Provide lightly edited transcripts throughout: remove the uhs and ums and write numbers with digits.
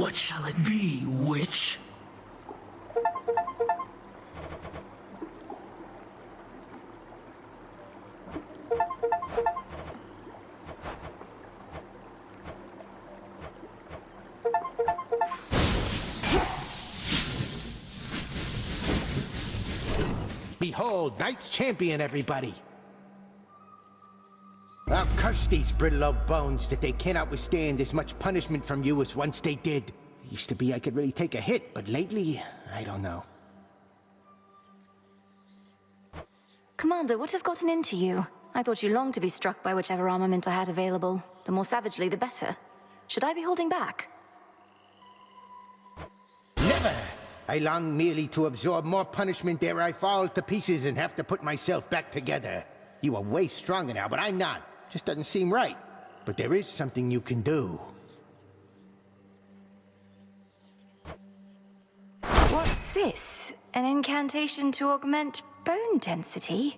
What shall it be, witch? Behold, Knight's Champion, everybody! I'll curse these brittle old bones that they cannot withstand as much punishment from you as once they did. It used to be I could really take a hit, but lately, I don't know. Commander, what has gotten into you? I thought you longed to be struck by whichever armament I had available. The more savagely, the better. Should I be holding back? Never! I long merely to absorb more punishment ere I fall to pieces and have to put myself back together. You are way stronger now, but I'm not. Just doesn't seem right. But there is something you can do. What's this? An incantation to augment bone density?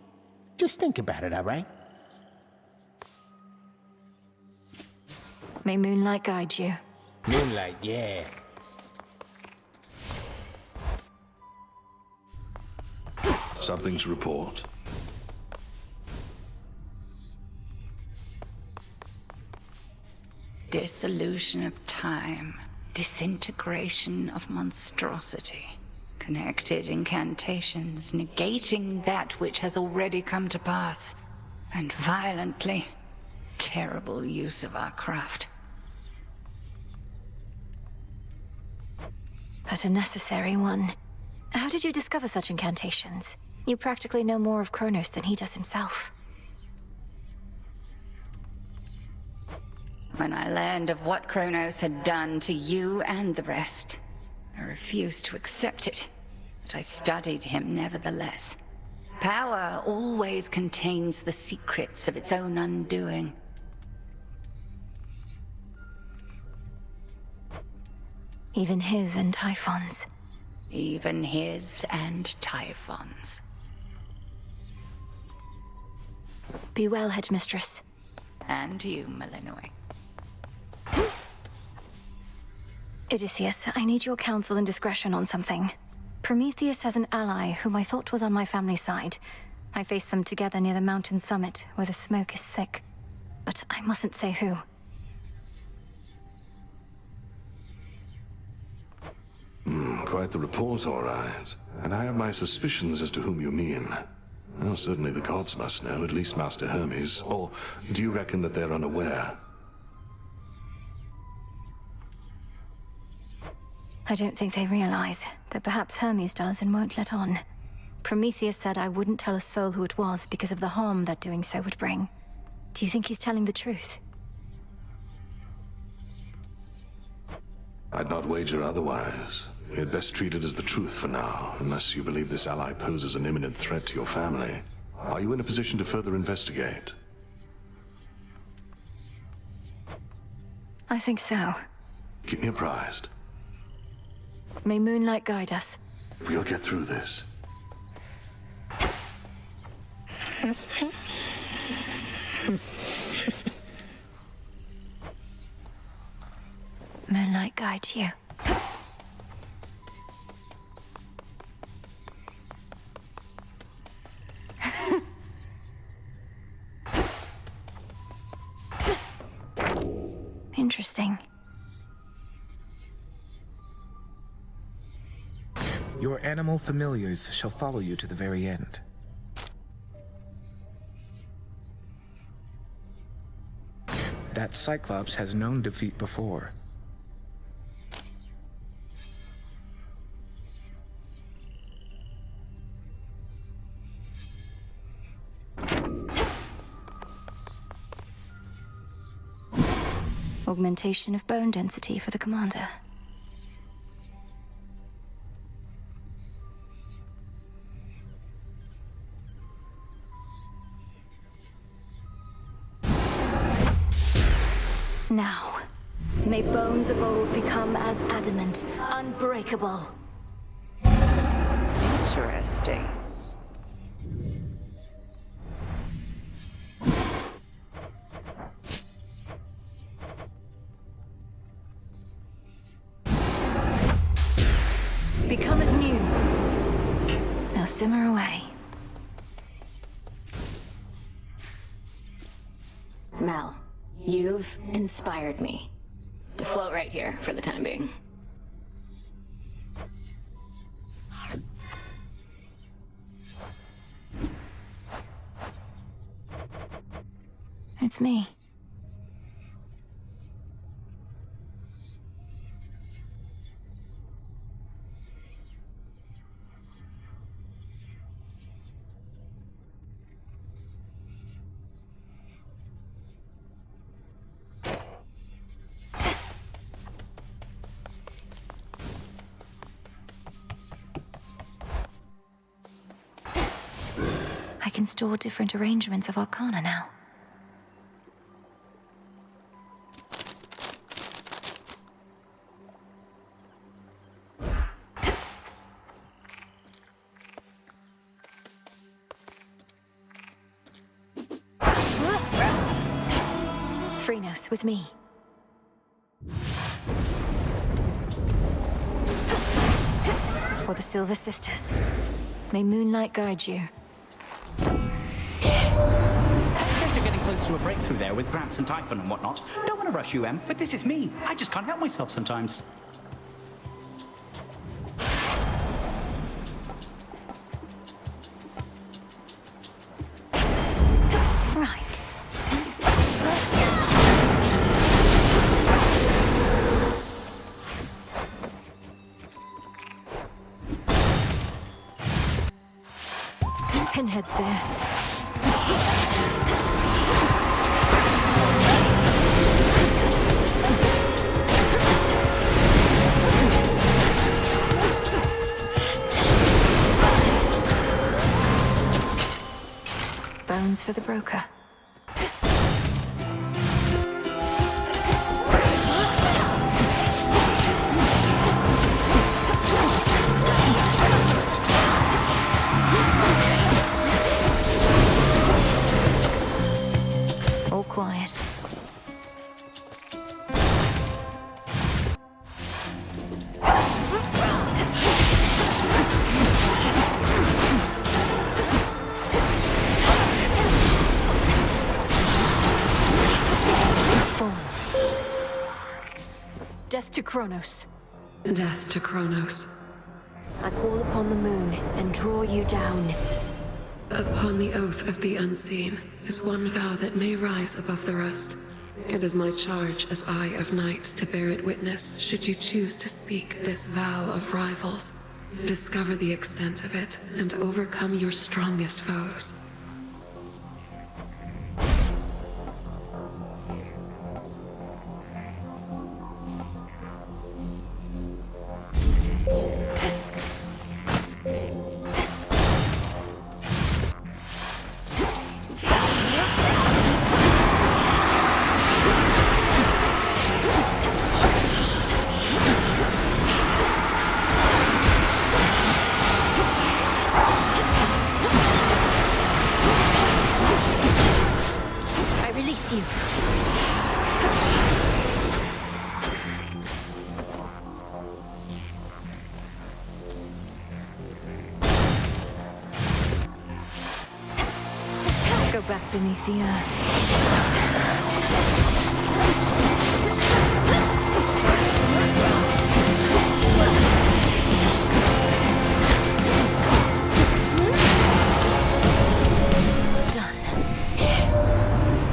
Just think about it, all right? May moonlight guide you. Moonlight, yeah. Something to report. Dissolution of time, disintegration of monstrosity, connected incantations, negating that which has already come to pass, and violently terrible use of our craft. But a necessary one. How did you discover such incantations? You practically know more of Chronos than he does himself. When I learned of what Chronos had done to you and the rest, I refused to accept it, but I studied him nevertheless. Power always contains the secrets of its own undoing. Even his and Typhon's. Even his and Typhon's. Be well, Headmistress. And you, Malinois. Odysseus, I need your counsel and discretion on something. Prometheus has an ally whom I thought was on my family's side. I faced them together near the mountain summit, where the smoke is thick. But I mustn't say who. Quite the report, all right. And I have my suspicions as to whom you mean. Well, certainly the gods must know, at least Master Hermes. Or do you reckon that they're unaware? I don't think they realize that perhaps Hermes does and won't let on. Prometheus said I wouldn't tell a soul who it was because of the harm that doing so would bring. Do you think he's telling the truth? I'd not wager otherwise. We had best treat it as the truth for now, unless you believe this ally poses an imminent threat to your family. Are you in a position to further investigate? I think so. Keep me apprised. May moonlight guide us. We'll get through this. Moonlight guides you. Interesting. Your animal familiars shall follow you to the very end. That Cyclops has known defeat before. Augmentation of bone density for the commander. Now, may bones of old become as adamant, unbreakable. Interesting. Now simmer away. Mel, you've inspired me to float right here for the time being. It's me. I can store different arrangements of arcana now. Chronos, with me. For the Silver Sisters. May moonlight guide you. Says you're getting close to a breakthrough there with Gramps and Typhon and whatnot. Don't want to rush you, Em, but this is me. I just can't help myself sometimes. Right. Pinhead's there. Bones for the broker. All quiet. Death to Chronos. Death to Chronos. I call upon the moon and draw you down. Upon the oath of the unseen is one vow that may rise above the rest. It is my charge as Eye of Night to bear it witness should you choose to speak this vow of rivals. Discover the extent of it and overcome your strongest foes. Go back beneath the earth.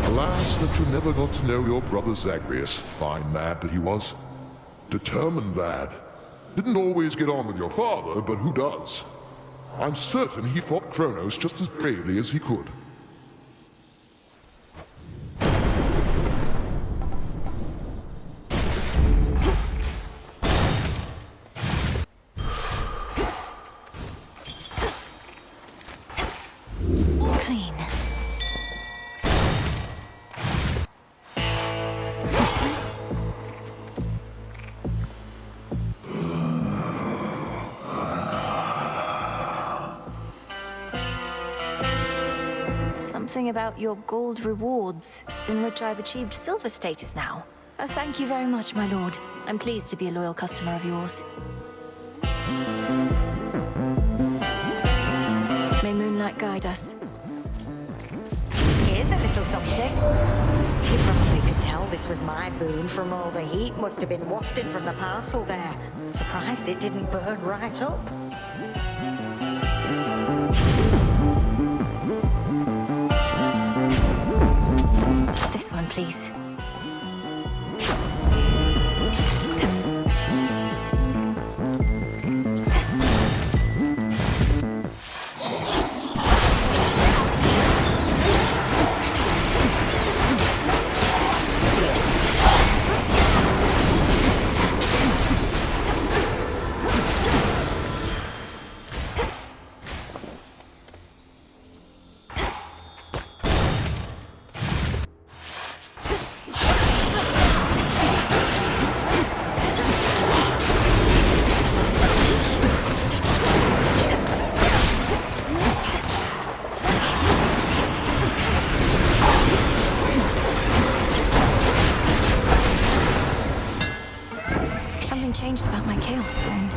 Alas, that you never got to know your brother Zagreus, fine lad that he was. Determined lad. Didn't always get on with your father, but who does? I'm certain he fought Chronos just as bravely as he could. Clean. Something about your gold rewards, in which I've achieved silver status now. Oh, thank you very much, my lord. I'm pleased to be a loyal customer of yours. night guide us. Here's a little something. You probably could tell this was my boon from all the heat must have been wafted from the parcel there. Surprised it didn't burn right up. This one, please. Changed about my chaos boon.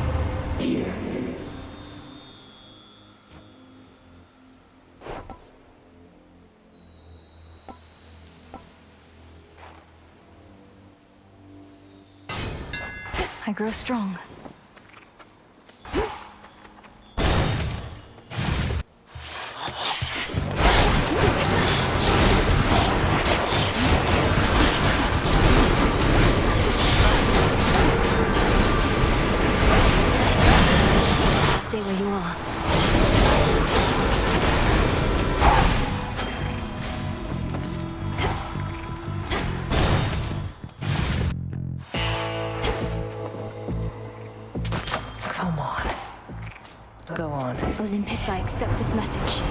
I grow strong. Stay where you are. Come on. Go on. Olympus, I accept this message.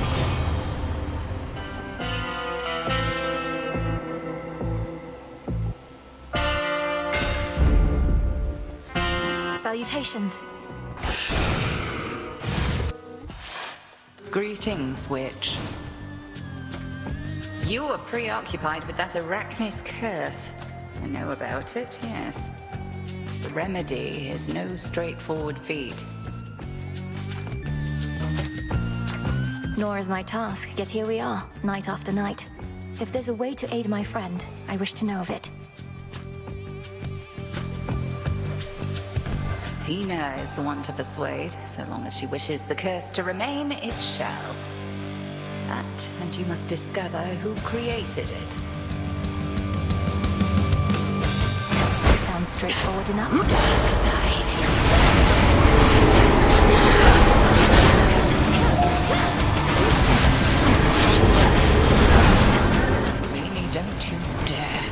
Salutations. Greetings, witch. You were preoccupied with that Arachne's curse. I know about it, yes. The remedy is no straightforward feat. Nor is my task, yet here we are, night after night. If there's a way to aid my friend, I wish to know of it. Athena is the one to persuade. So long as she wishes the curse to remain, it shall. That, and you must discover who created it. Sounds straightforward enough. Dark side. Really, don't you dare.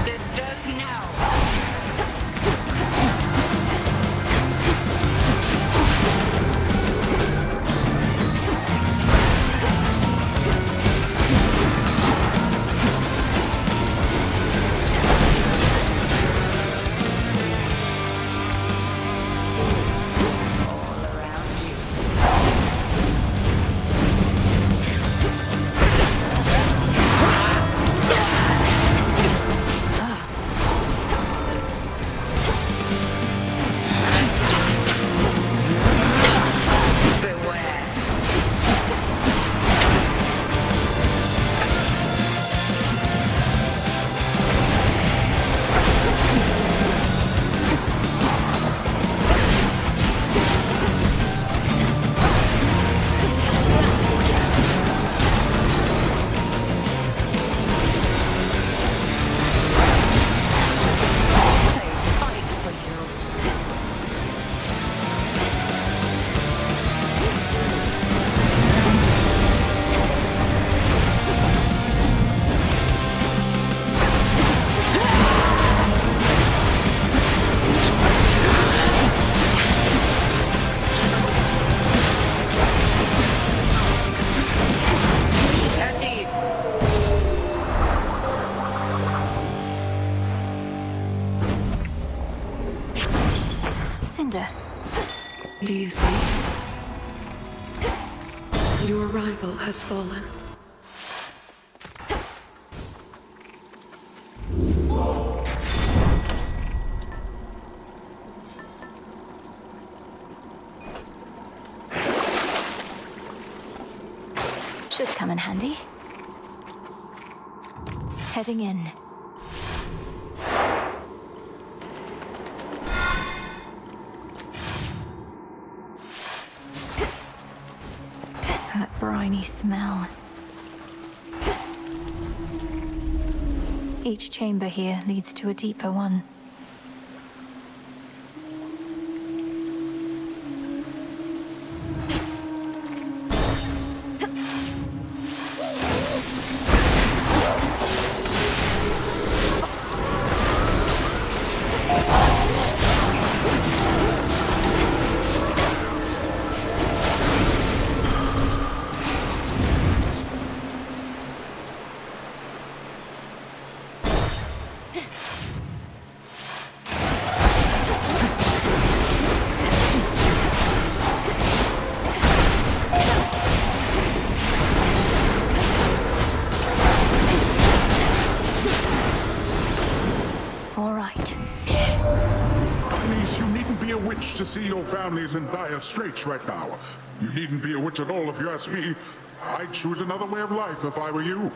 Sisters, now! Do you see? Your rival has fallen. Should come in handy. Heading in. That briny smell. Each chamber here leads to a deeper one. To see your family's in dire straits right now. You needn't be a witch at all if you ask me. I'd choose another way of life if I were you.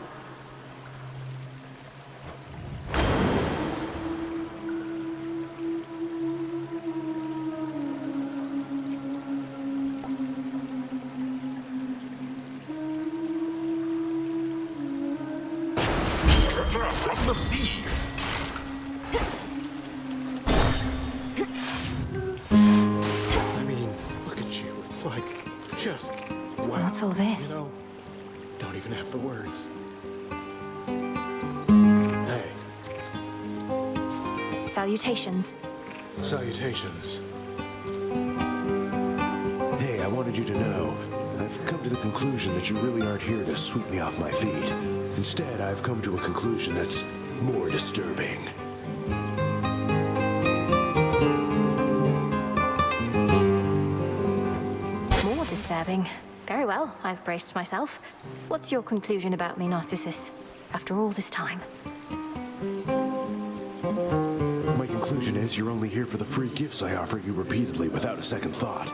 From the sea. Wow. What's all this? You know, don't even have the words. Hey. Salutations. Salutations. Hey, I wanted you to know, I've come to the conclusion that you really aren't here to sweep me off my feet. Instead, I've come to a conclusion that's more disturbing. More disturbing. Very well, I've braced myself. What's your conclusion about me, Narcissus, after all this time? My conclusion is you're only here for the free gifts I offer you repeatedly without a second thought.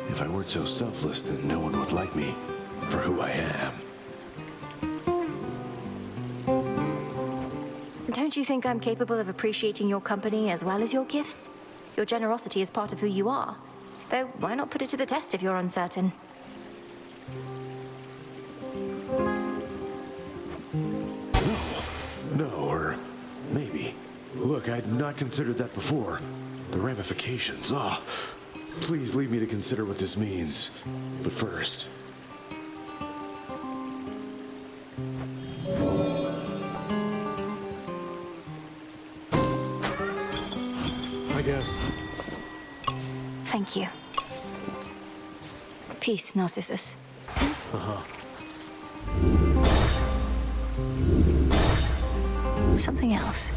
If I weren't so selfless, then no one would like me for who I am. Don't you think I'm capable of appreciating your company as well as your gifts? Your generosity is part of who you are. Though, why not put it to the test if you're uncertain? No, or maybe. Look, I'd not considered that before. The ramifications, please leave me to consider what this means. But first... I guess. Thank you. Peace, Narcissus. Uh-huh. Something else.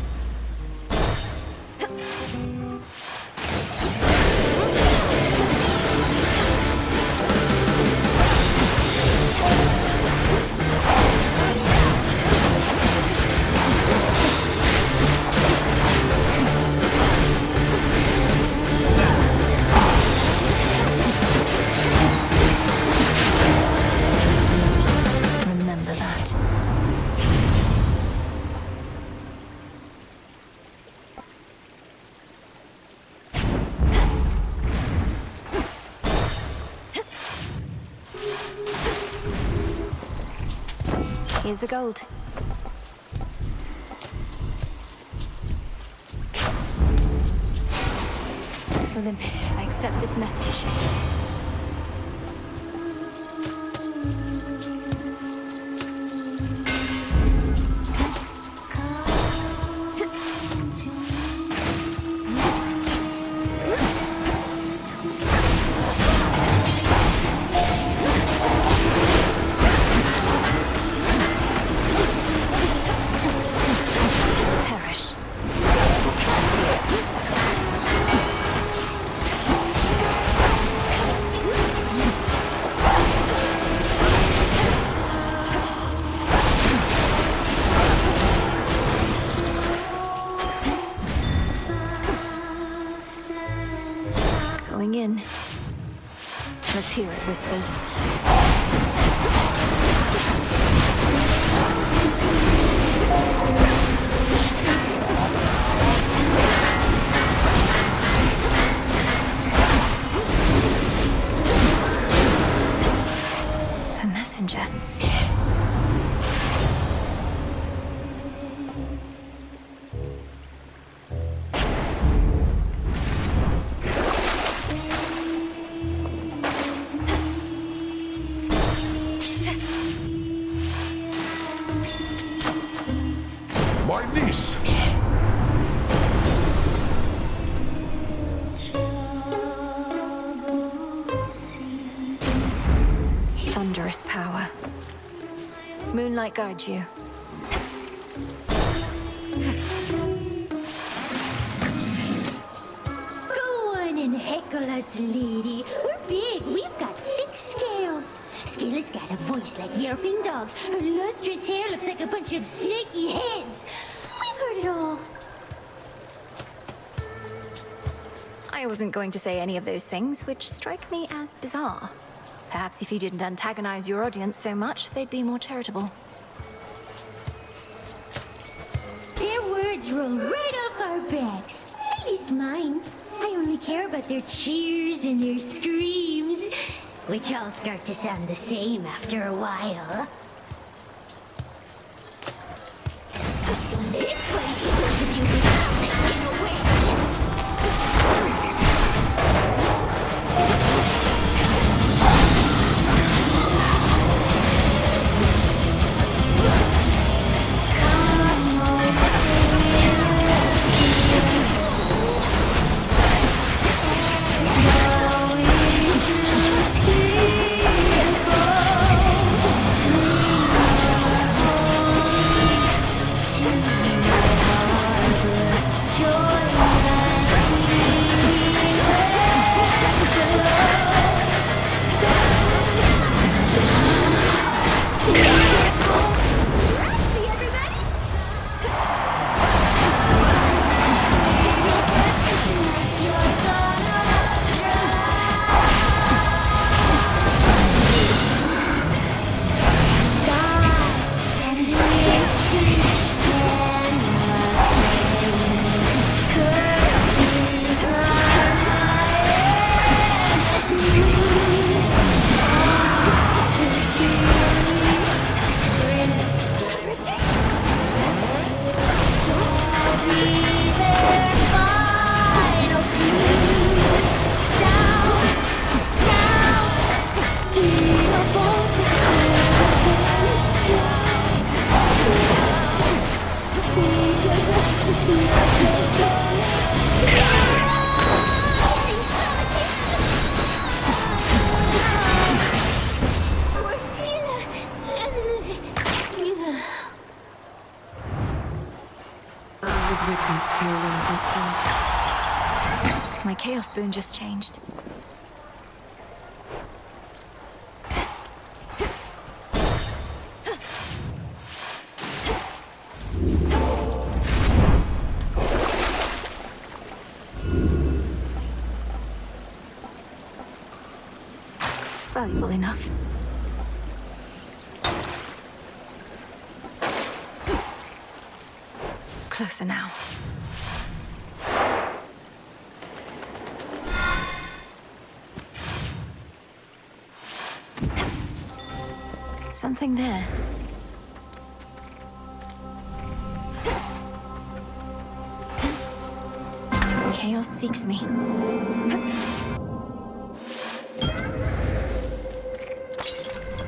Remember that. Here's the gold. Olympus, I accept this message. In. Let's hear it, Whispers. wondrous power. Moonlight guides you. Go on and heckle us, lady. We're big. We've got thick scales. Scylla's got a voice like yelping dogs. Her lustrous hair looks like a bunch of snaky heads. We've heard it all. I wasn't going to say any of those things, which strike me as bizarre. Perhaps if you didn't antagonize your audience so much, they'd be more charitable. Their words roll right off our backs. At least mine. I only care about their cheers and their screams, which all start to sound the same after a while. This one's for those of you who love that get away. My chaos boon just changed. Valuable enough. Closer now. Something there. Chaos seeks me.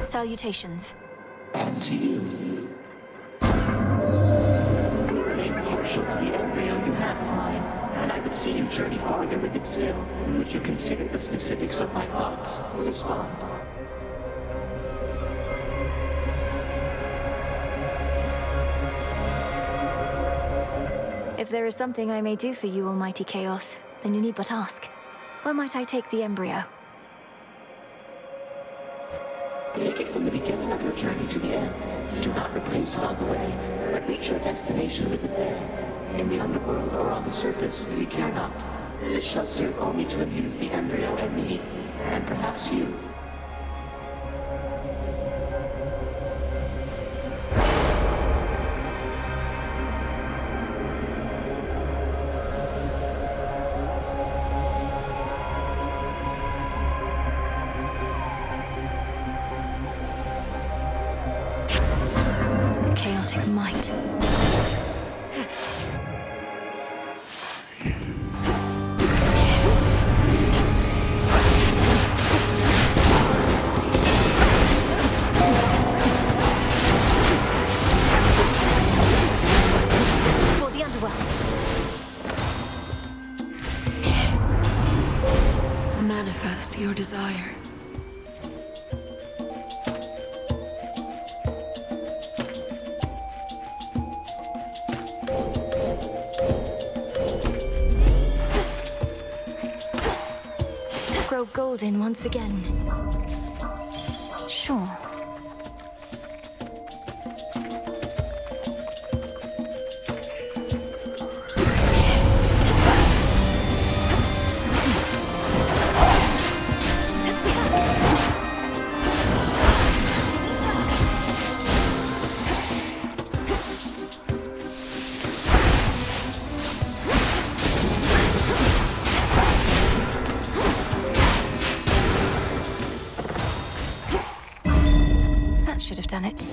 Salutations. And to you. You remain partial to the embryo you have of mine, and I would see you journey farther with it still. Would you consider the specifics of my thoughts or respond? If there is something I may do for you, Almighty Chaos, then you need but ask. Where might I take the embryo? Take it from the beginning of your journey to the end. Do not replace it on the way, but reach your destination with it there. In the underworld or on the surface, we care not. This shall serve only to amuse the embryo and me, and perhaps you. Might. For the underworld. Manifest your desire. go golden once again. Sure. Should have done it.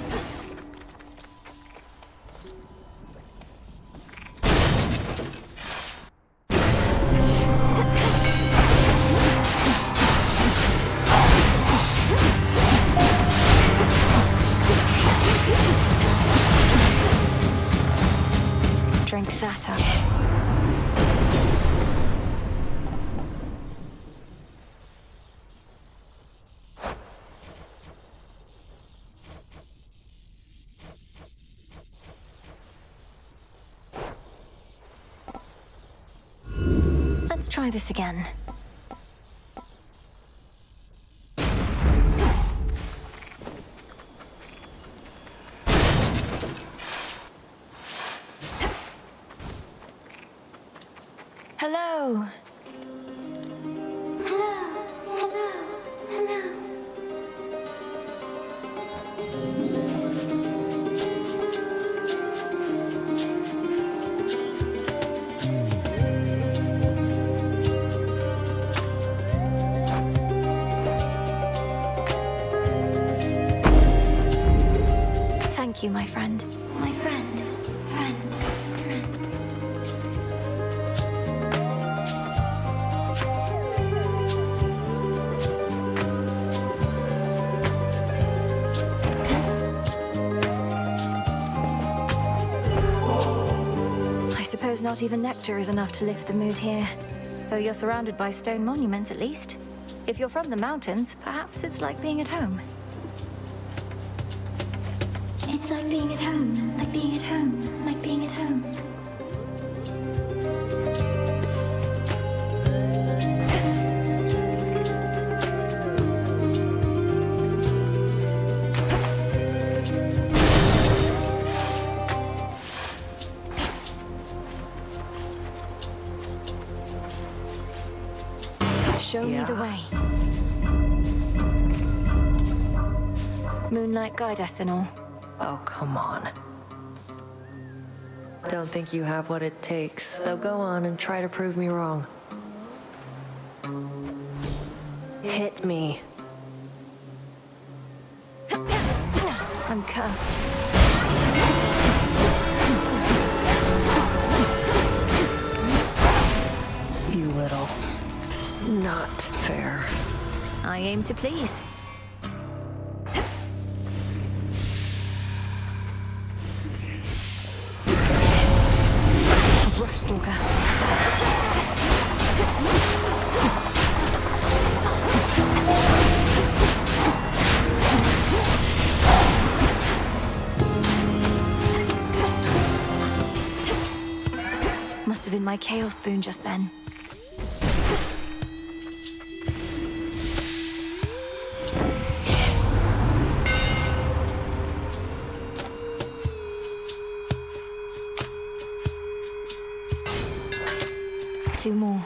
Drink that up. Let's try this again. Hello. Thank you, my friend. My friend. Friend. I suppose not even nectar is enough to lift the mood here. Though you're surrounded by stone monuments at least. If you're from the mountains, perhaps it's like being at home. It's like being at home, like being at home, like being at home. Show me the way. Moonlight guide us and all. Oh, come on. Don't think you have what it takes. They'll go on and try to prove me wrong. Hit me. I'm cursed. You little... not fair. I aim to please. Brushstalker. Must have been my chaos spoon just then. Two more.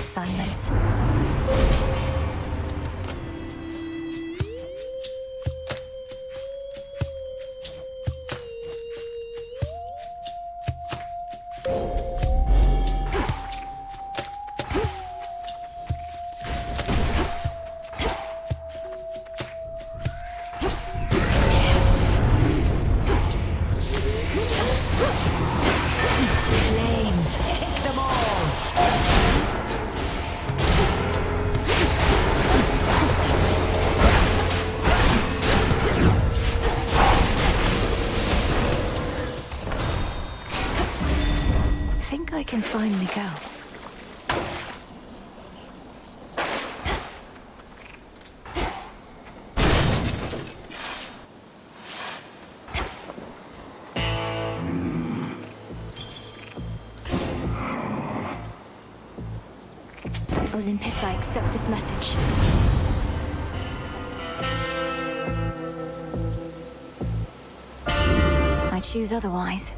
Silence. I can finally go. Olympus, I accept this message. I choose otherwise.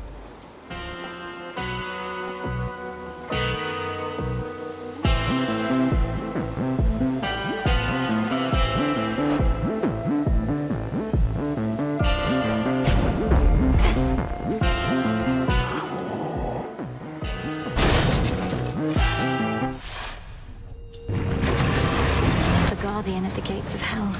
Guardian at the gates of hell.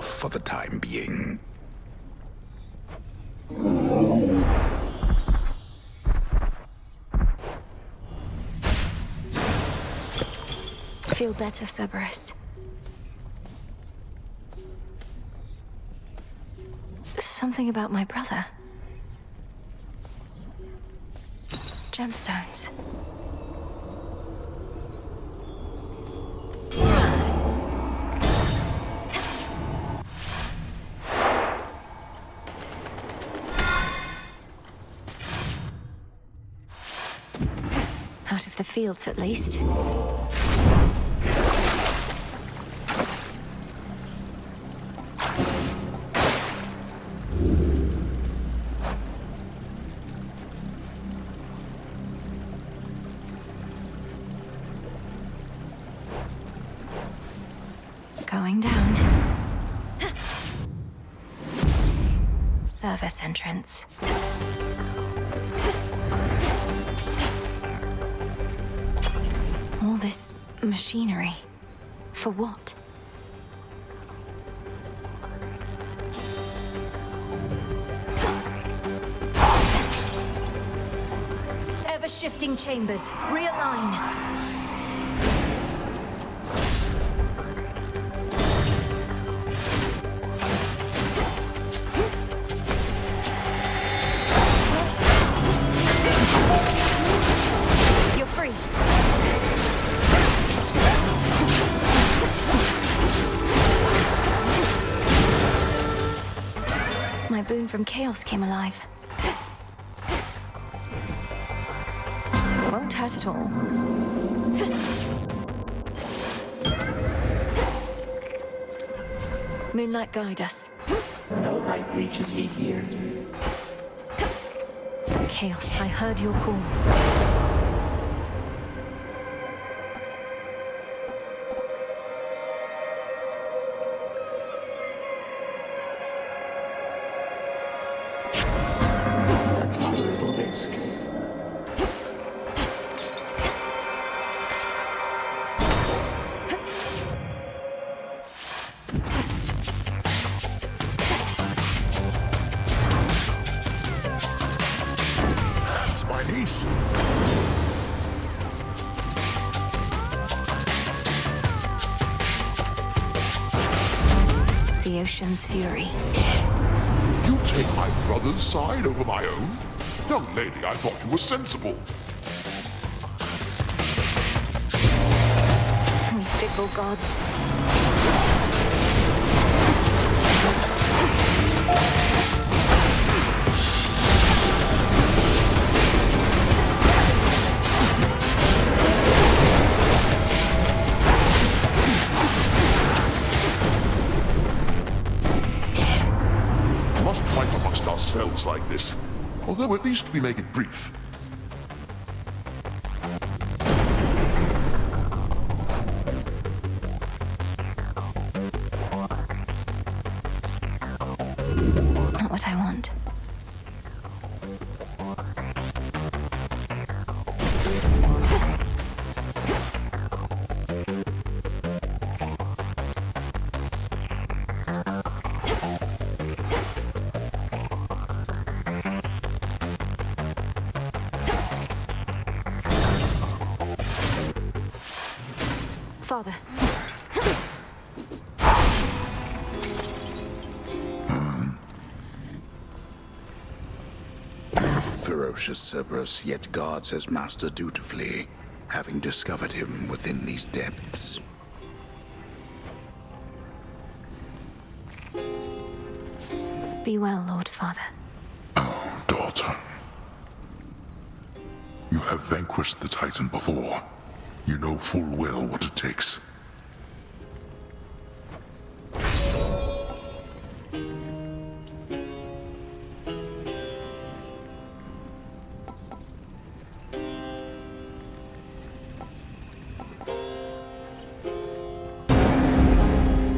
For the time being. Feel better, Cerberus. Something about my brother. Gemstones. Out of the fields, at least. Going down. Service entrance. All this machinery. For what? Ever-shifting chambers. Realign. My boon from chaos came alive. Won't hurt at all. Moonlight, guide us. No light reaches me here. Chaos, I heard your call. That's my niece. ocean's fury. You take my brother's side over my own? Young lady, I thought you were sensible. We fickle gods. Ourselves like this, although at least we make it brief. Not what I want. Father. Ferocious Cerberus, yet guards his master dutifully, having discovered him within these depths. Be well, Lord Father. Daughter. You have vanquished the Titan before. You know full well what it takes.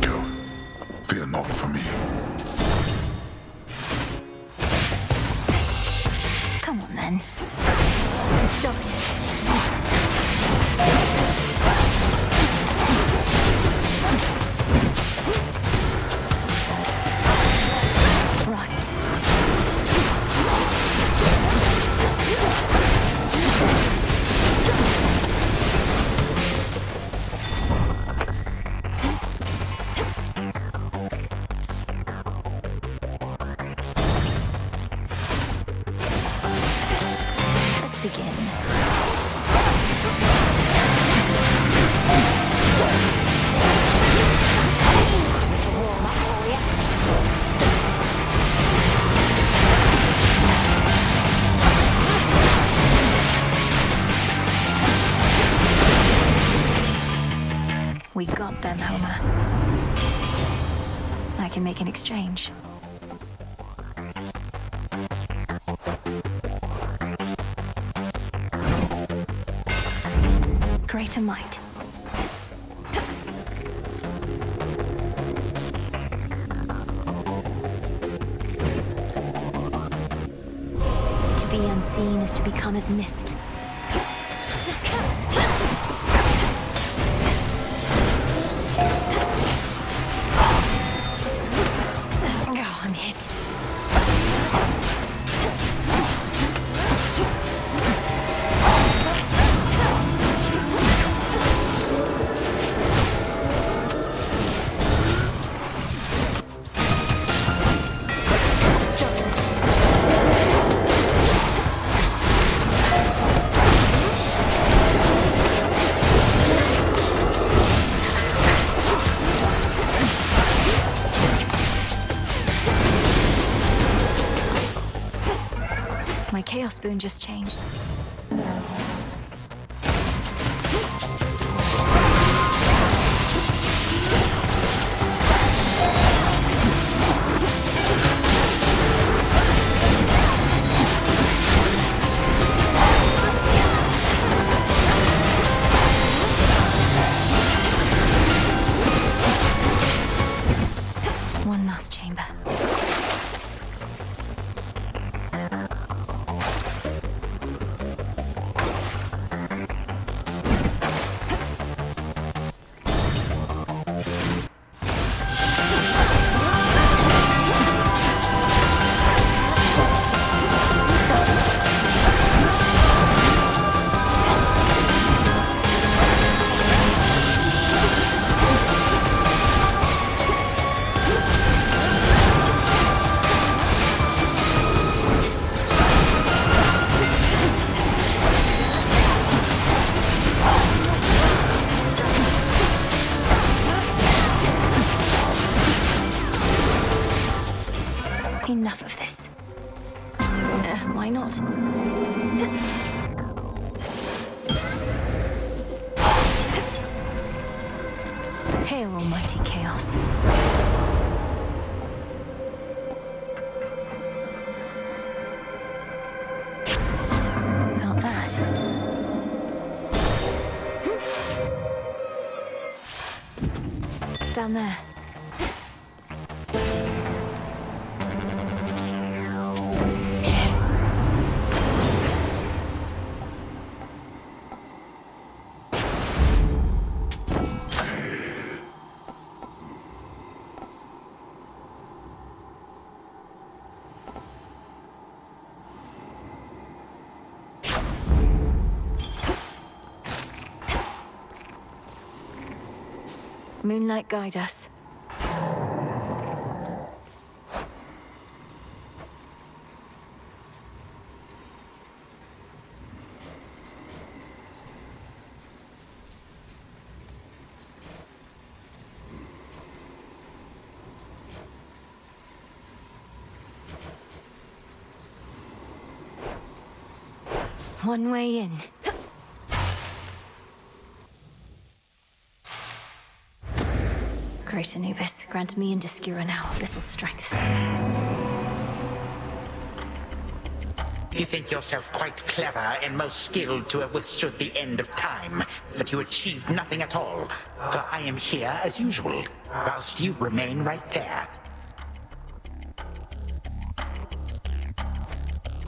Go. Fear not for me. Come on, then. Jump in. We got them, Homer. I can make an exchange. Greater might. To be unseen is to become as mist. Oh, I'm hit. My chaos spoon just changed. One last chamber. enough of this. Why not? Hail, almighty chaos. Not that. Down there. Moonlight, guide us. One way in. Great Anubis, grant me and Discura now abyssal strength. You think yourself quite clever and most skilled to have withstood the end of time, but you achieved nothing at all, for I am here as usual, whilst you remain right there.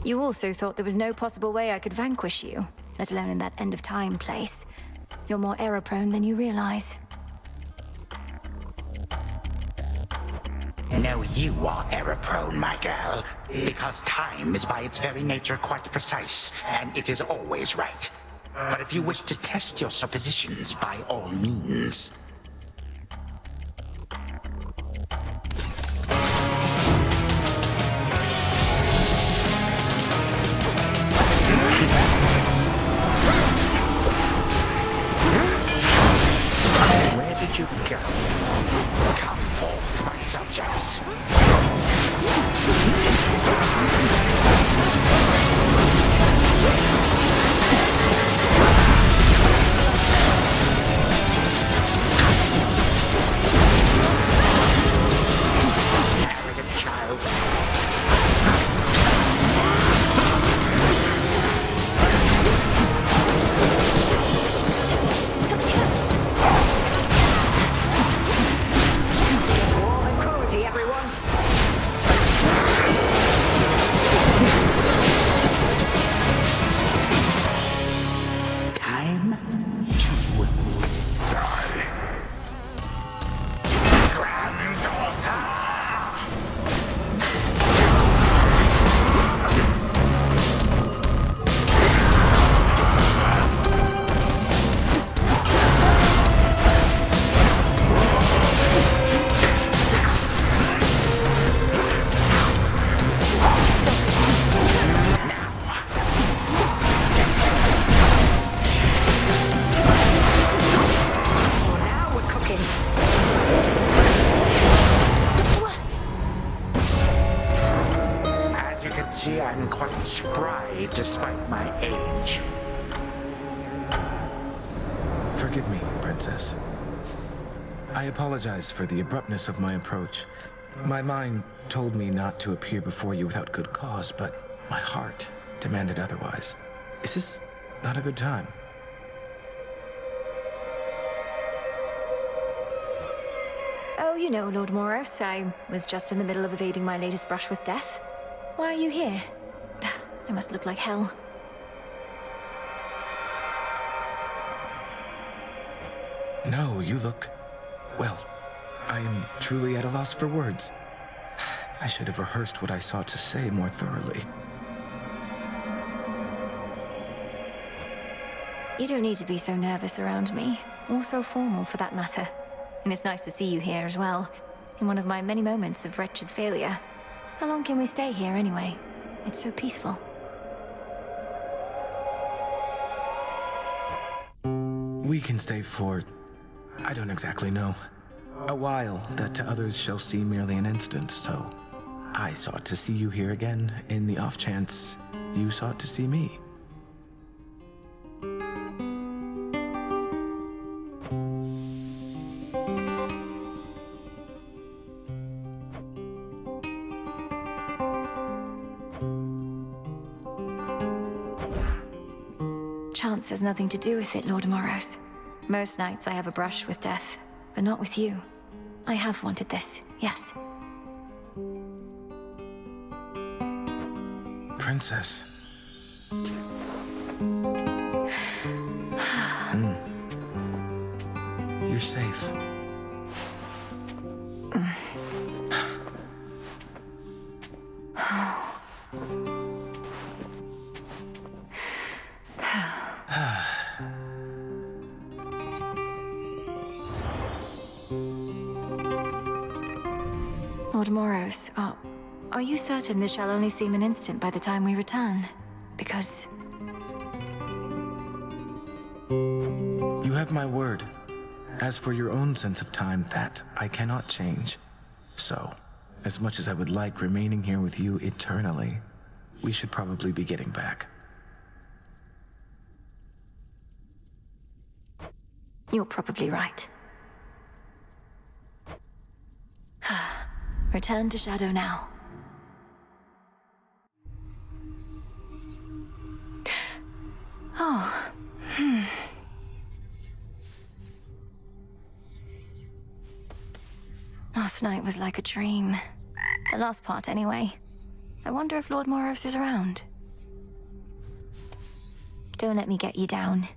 You also thought there was no possible way I could vanquish you, let alone in that end-of-time place. You're more error-prone than you realize. No, you are error-prone, my girl, because time is by its very nature quite precise, and it is always right. But if you wish to test your suppositions, by all means. Where did you go? Come forth, my subjects. Arrogant child. I'm quite spry despite my age. Forgive me, Princess. I apologize for the abruptness of my approach. My mind told me not to appear before you without good cause, but my heart demanded otherwise. Is this not a good time? Oh, you know, Lord Moros, I was just in the middle of evading my latest brush with death. Why are you here? I must look like hell. No, you look... well, I am truly at a loss for words. I should have rehearsed what I sought to say more thoroughly. You don't need to be so nervous around me, or so formal for that matter. And it's nice to see you here as well, in one of my many moments of wretched failure. How long can we stay here anyway? It's so peaceful. We can stay for... I don't exactly know. A while that to others shall seem merely an instant, so I sought to see you here again in the off chance you sought to see me. Chance has nothing to do with it, Lord Moros. Most nights I have a brush with death, but not with you. I have wanted this, yes. Princess. You're safe. Lord Moros, are you certain this shall only seem an instant by the time we return? Because... You have my word. As for your own sense of time, that I cannot change. So, as much as I would like remaining here with you eternally, we should probably be getting back. You're probably right. Return to Shadow now. Oh, Last night was like a dream. The last part, anyway. I wonder if Lord Moros is around. Don't let me get you down.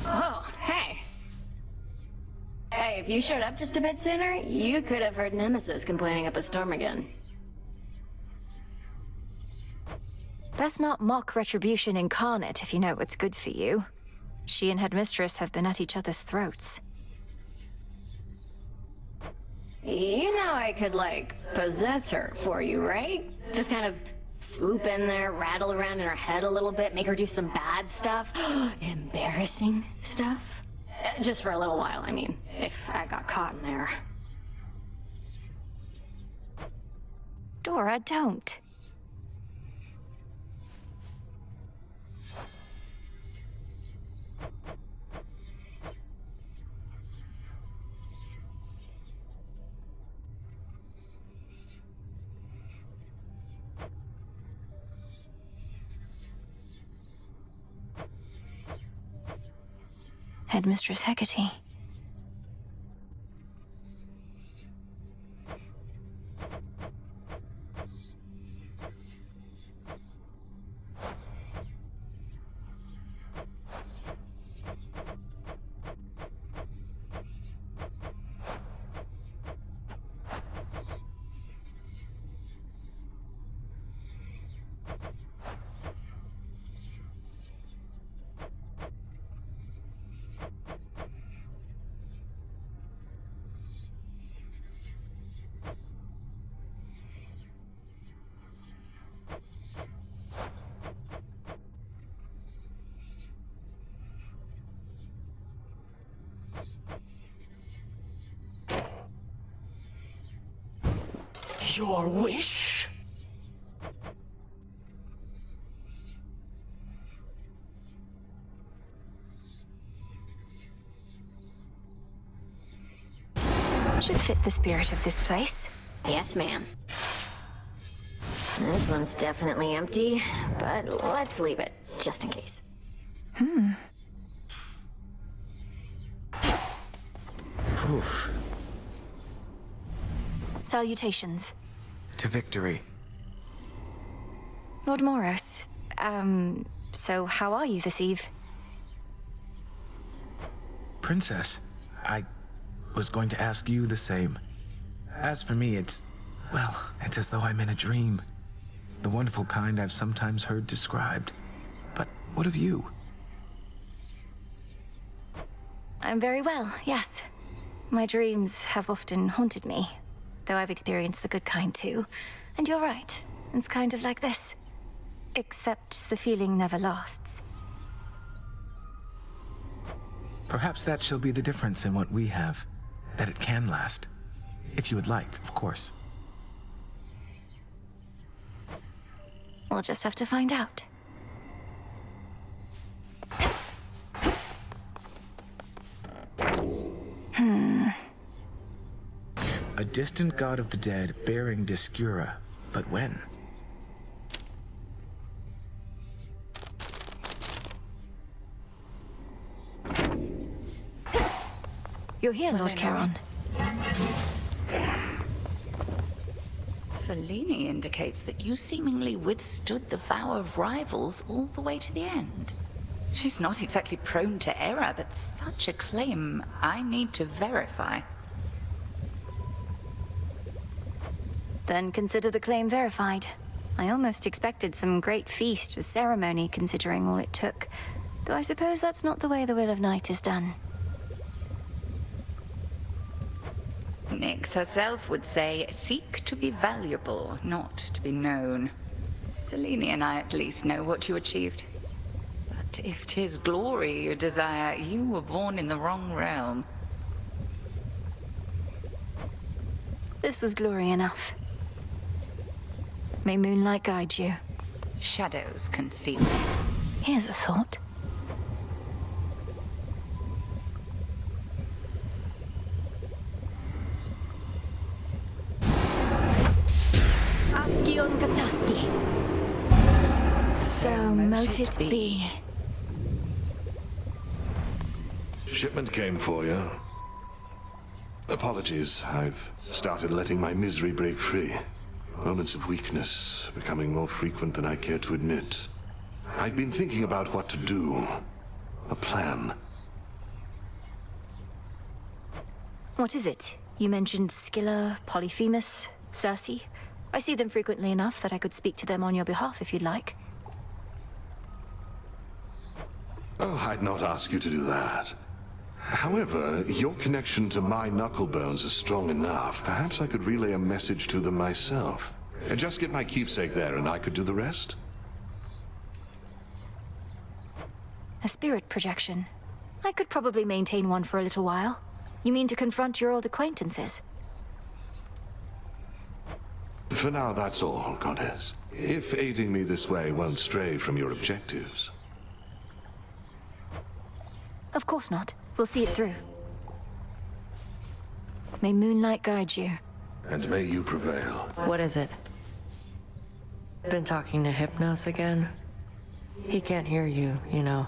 Oh, hey. Hey, if you showed up just a bit sooner, you could have heard Nemesis complaining up a storm again. That's not mock retribution incarnate, if you know what's good for you. She and Headmistress have been at each other's throats. You know I could, like, possess her for you, right? Just kind of swoop in there, rattle around in her head a little bit, make her do some bad stuff. Embarrassing stuff. Just for a little while, I mean, if I got caught in there. Dora, don't. Headmistress Hecate. Your wish? Should fit the spirit of this place. Yes, ma'am. This one's definitely empty, but let's leave it, just in case. Salutations. To victory. Lord Moros, so how are you this eve? Princess, I was going to ask you the same. As for me, it's as though I'm in a dream. The wonderful kind I've sometimes heard described. But what of you? I'm very well, yes. My dreams have often haunted me, though I've experienced the good kind too. And you're right, it's kind of like this. Except the feeling never lasts. Perhaps that shall be the difference in what we have. That it can last. If you would like, of course. We'll just have to find out. A distant god of the dead bearing Discura. But when? You're here, Lord Charon. Selene indicates that you seemingly withstood the vow of rivals all the way to the end. She's not exactly prone to error, but such a claim I need to verify. Then consider the claim verified. I almost expected some great feast or ceremony, considering all it took. Though I suppose that's not the way the Will of Night is done. Nyx herself would say, seek to be valuable, not to be known. Selene and I at least know what you achieved. But if 'tis glory you desire, you were born in the wrong realm. This was glory enough. May moonlight guide you. Shadows conceal. Here's a thought. Askion Kataski. So mote it be. Shipment came for you. Apologies, I've started letting my misery break free. Moments of weakness becoming more frequent than I care to admit. I've been thinking about what to do. A plan. What is it? You mentioned Scylla, Polyphemus, Circe. I see them frequently enough that I could speak to them on your behalf if you'd like. Oh, I'd not ask you to do that. However, your connection to my knucklebones is strong enough. Perhaps I could relay a message to them myself. Just get my keepsake there and I could do the rest? A spirit projection. I could probably maintain one for a little while. You mean to confront your old acquaintances? For now, that's all, Goddess. If aiding me this way won't stray from your objectives. Of course not. We'll see it through. May moonlight guide you. And may you prevail. What is it? Been talking to Hypnos again? He can't hear you, you know.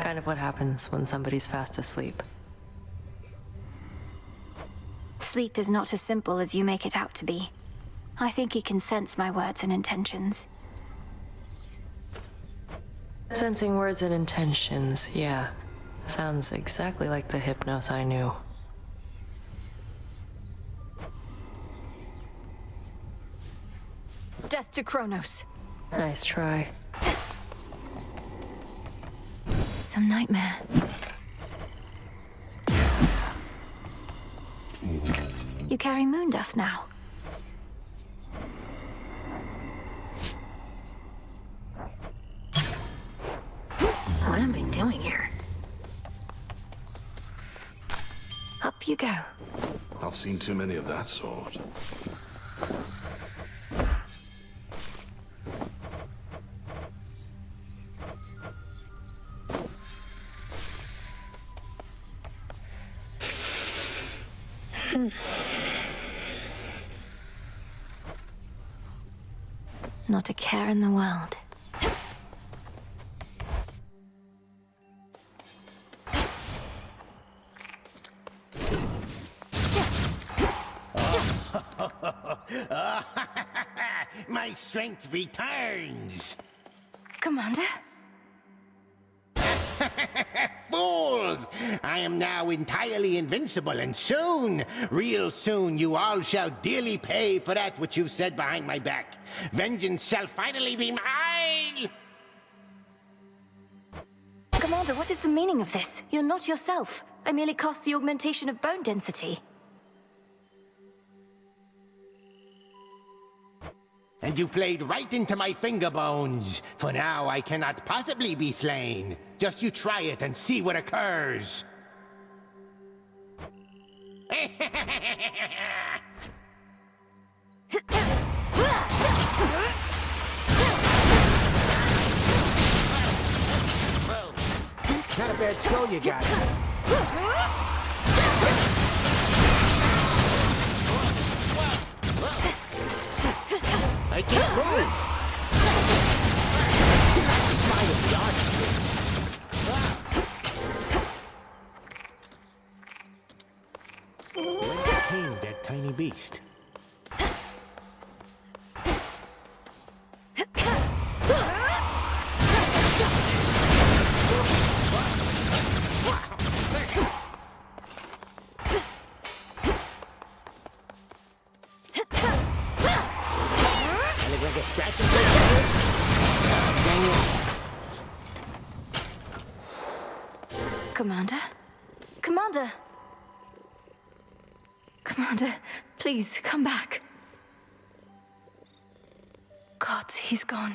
Kind of what happens when somebody's fast asleep. Sleep is not as simple as you make it out to be. I think he can sense my words and intentions. Sensing words and intentions, yeah. Sounds exactly like the Hypnos I knew. Death to Chronos. Nice try. Some nightmare. You carry moon dust now. What am I doing here? Up you go. Not seen too many of that sort. Not a care in the world. My strength returns! Commander? Fools! I am now entirely invincible, and soon, real soon, you all shall dearly pay for that which you've said behind my back. Vengeance shall finally be mine! Commander, what is the meaning of this? You're not yourself. I merely cast the augmentation of bone density. And you played right into my finger bones. For now, I cannot possibly be slain. Just you try it and see what occurs. Not a bad skull you got. I can't move. Where came that tiny beast? Commander? Commander! Commander, please, come back. Gods, he's gone.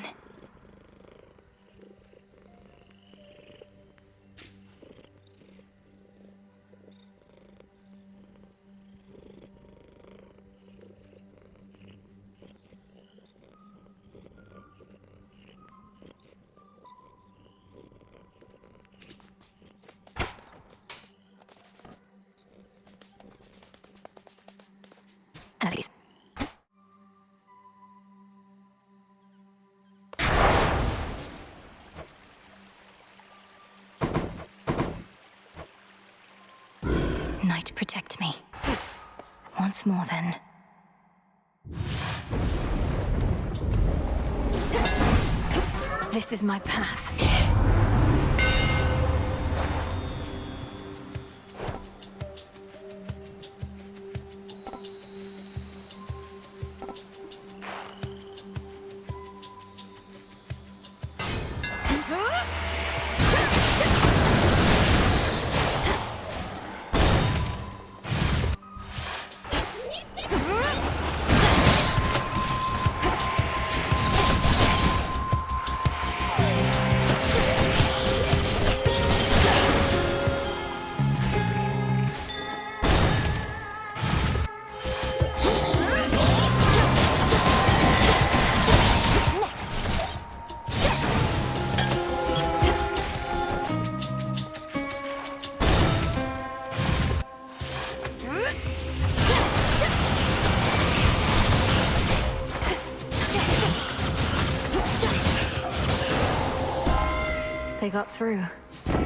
Alice. Night, protect me. Once more, then. This is my path. They got through. This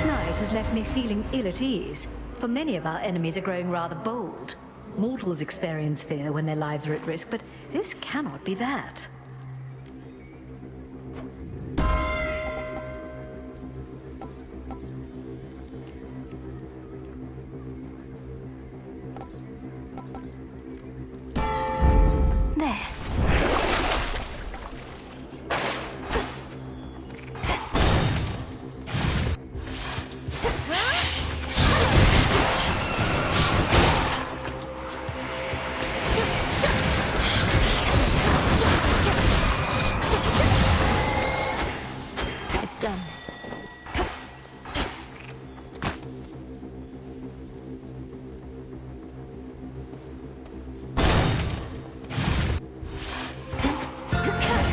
night has left me feeling ill at ease, for many of our enemies are growing rather bold. Mortals experience fear when their lives are at risk, but this cannot be that. There. It's done.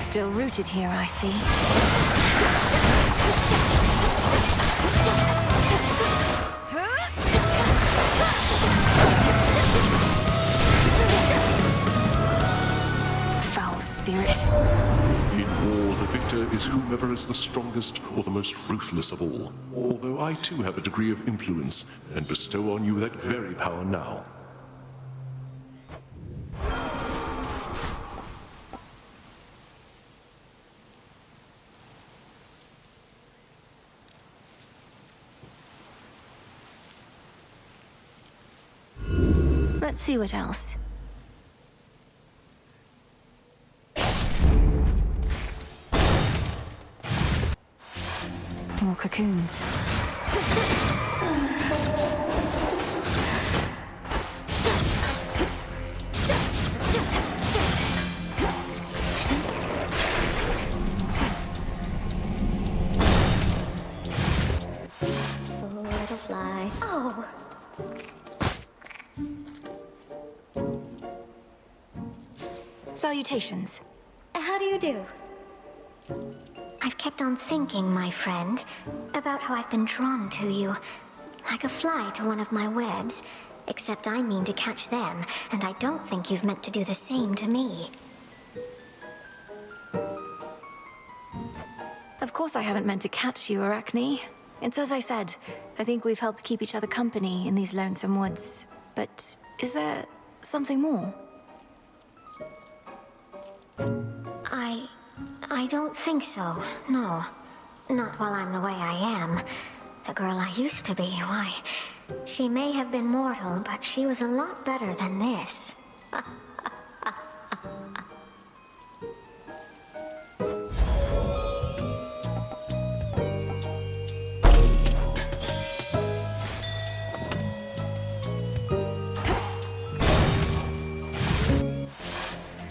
Still rooted here, I see. Foul spirit. In war, the victor is whomever is the strongest or the most ruthless of all. Although I too have a degree of influence, and bestow on you that very power now. Let's see what else. More cocoons. Oh, little fly. Oh, Salutations. How do you do? I've kept on thinking, my friend, about how I've been drawn to you. Like a fly to one of my webs. Except I mean to catch them, and I don't think you've meant to do the same to me. Of course I haven't meant to catch you, Arachne. It's as I said, I think we've helped keep each other company in these lonesome woods. But is there something more? I don't think so, no. Not while I'm the way I am. The girl I used to be, why... She may have been mortal, but she was a lot better than this.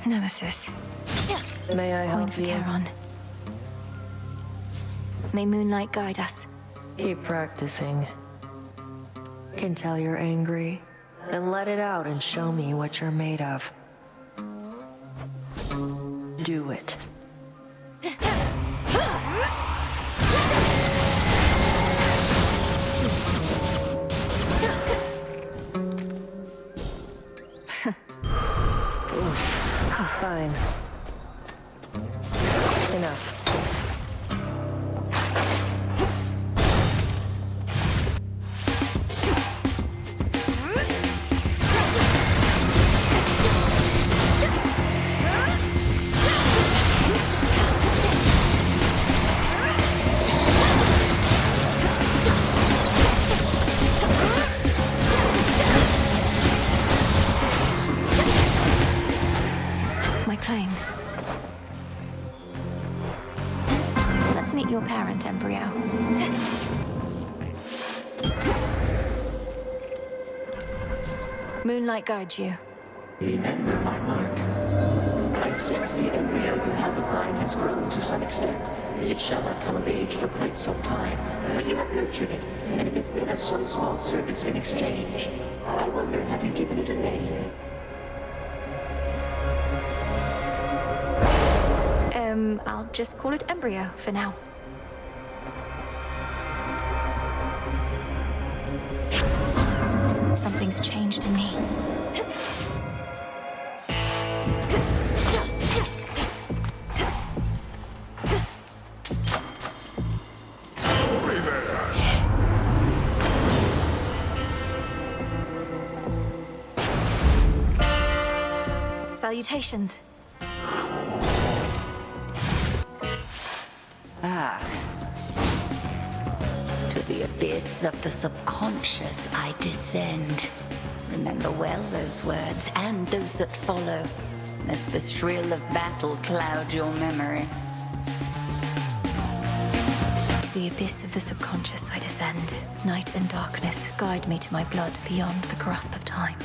Nemesis. May I help Point for you? Charon. May moonlight guide us. Keep practicing. Can tell you're angry, then let it out and show me what you're made of. Do it. Fine. Enough. Let's meet your parent, embryo. Moonlight guides you. Remember my mark. I sense the embryo you have of mine has grown to some extent. It shall not come of age for quite some time, but you have nurtured it, and it has been of some small service in exchange. I wonder, have you given it a name? I'll just call it embryo for now. Something's changed in me. Salutations. To the abyss of the subconscious I descend. Remember well those words, and those that follow, lest the thrill of battle cloud your memory. To the abyss of the subconscious I descend. Night and darkness guide me to my blood beyond the grasp of time.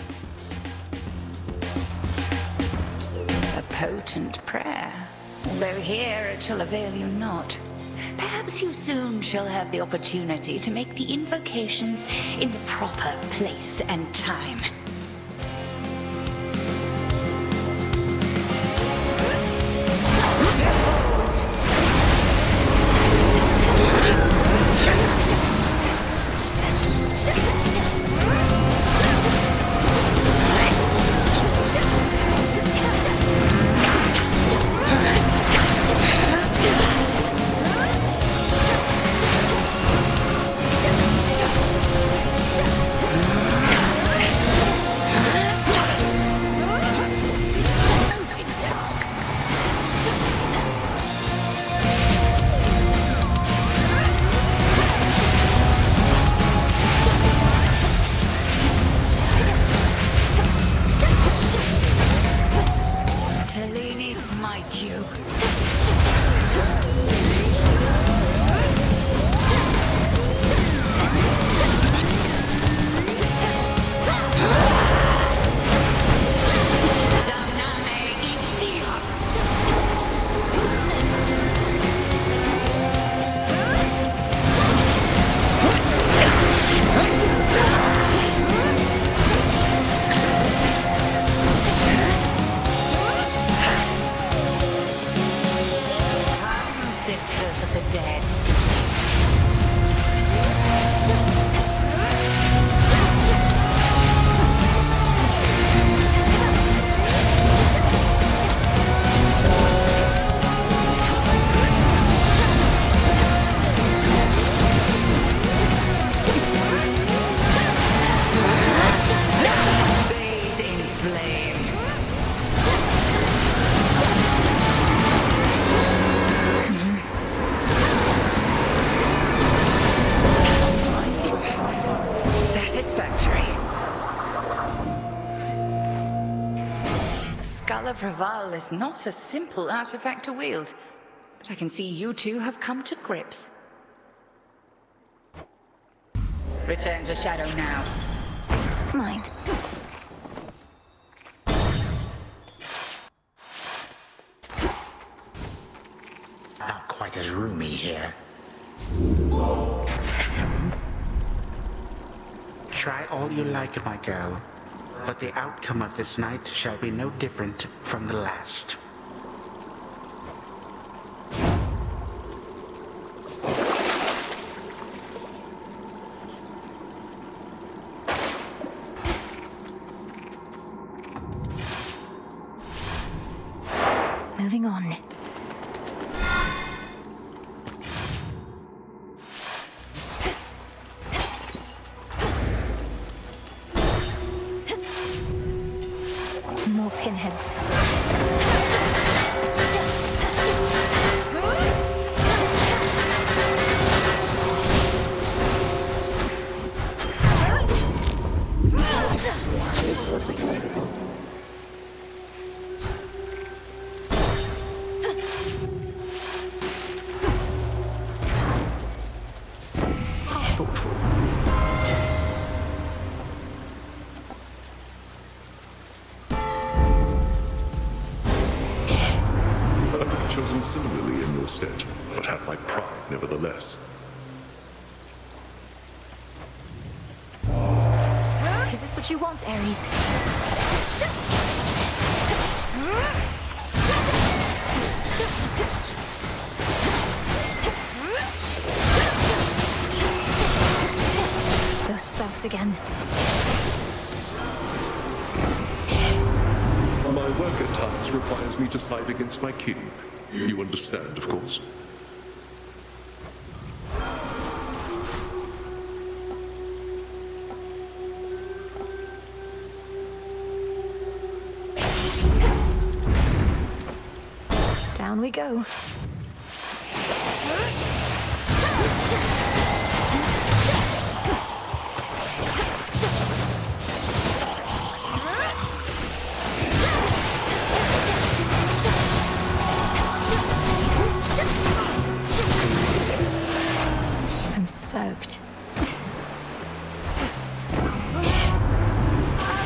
A potent prayer, although here it shall avail you not. Perhaps you soon shall have the opportunity to make the invocations in the proper place and time. Selene, smite you. Raval is not a simple artifact to wield, but I can see you two have come to grips. Return to Shadow now. Mine. Not quite as roomy here. Try all you like, my girl, but the outcome of this night shall be no different from the last. Moving on. More pinheads. Chosen similarly in your stead, but have my pride nevertheless. Is this what you want, Ares? Those spouts again. My work at times requires me to side against my kin. You understand, of course. Down we go. I'm soaked.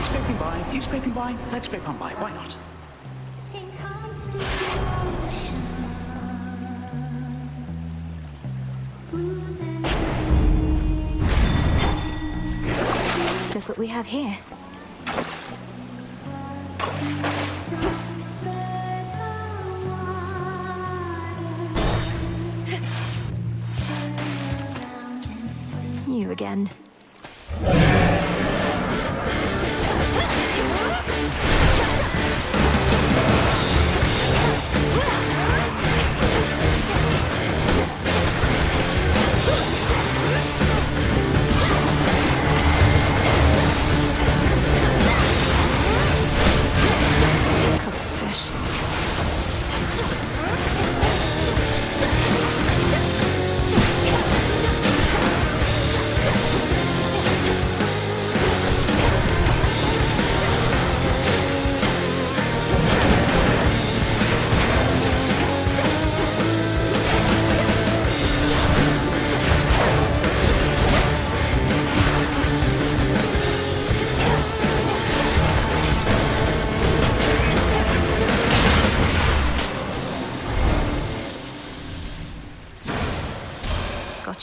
Scraping by, keep scraping by, let's scrape on by, why not? Look what we have here. You again.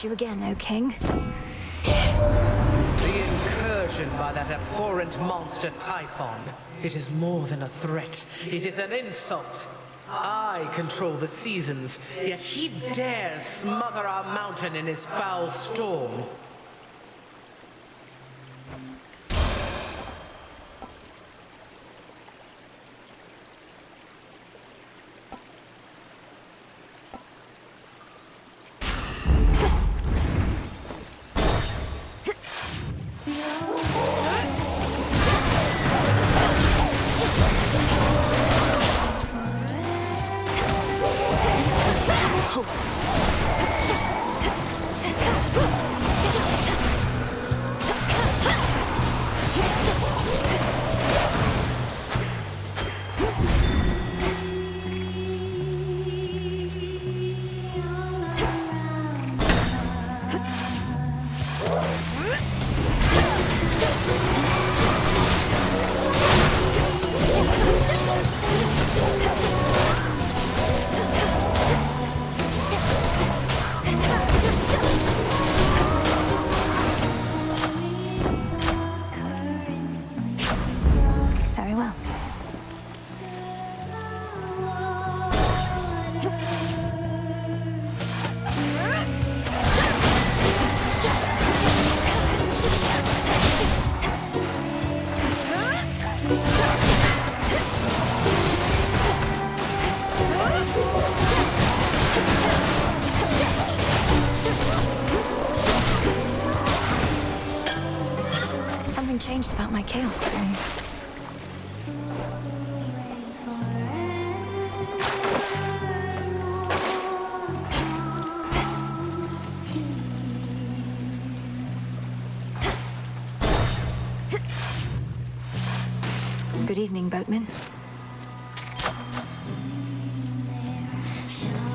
You again, O King. The incursion by that abhorrent monster Typhon. It is more than a threat. It is an insult. I control the seasons, yet he dares smother our mountain in his foul storm. Good evening, boatman.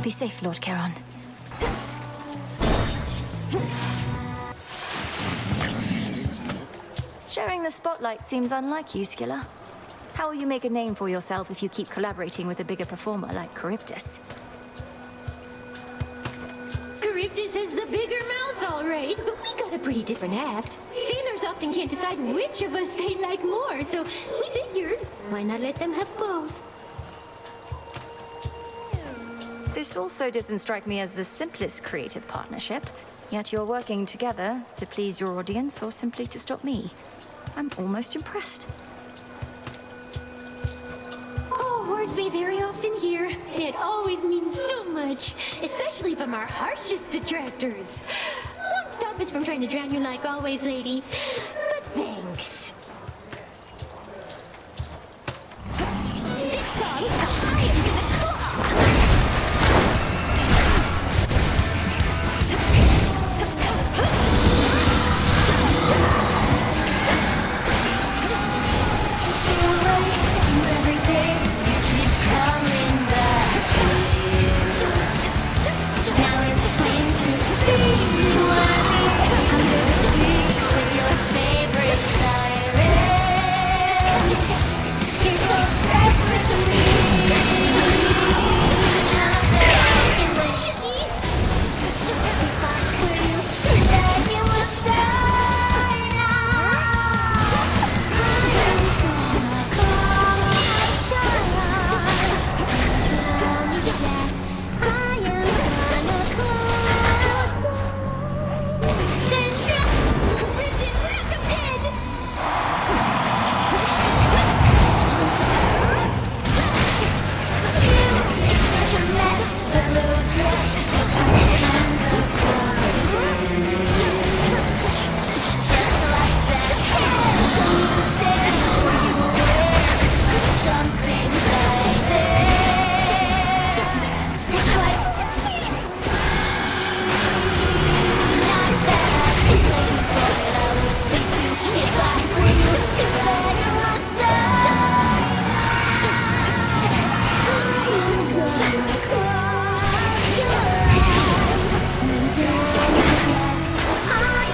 Be safe, Lord Charon. Sharing the spotlight seems unlike you, Scylla. How will you make a name for yourself if you keep collaborating with a bigger performer like Charybdis? Charybdis has the bigger mouth, all right, but we got a pretty different act. Sailors often can't decide which of us they like more, so we figured, why not let them have both? This also doesn't strike me as the simplest creative partnership, yet you're working together to please your audience or simply to stop me. I'm almost impressed. Oh, words we very often hear. It always means so much, especially from our harshest detractors. Won't stop us from trying to drown you like always, lady. But thanks. This song's called I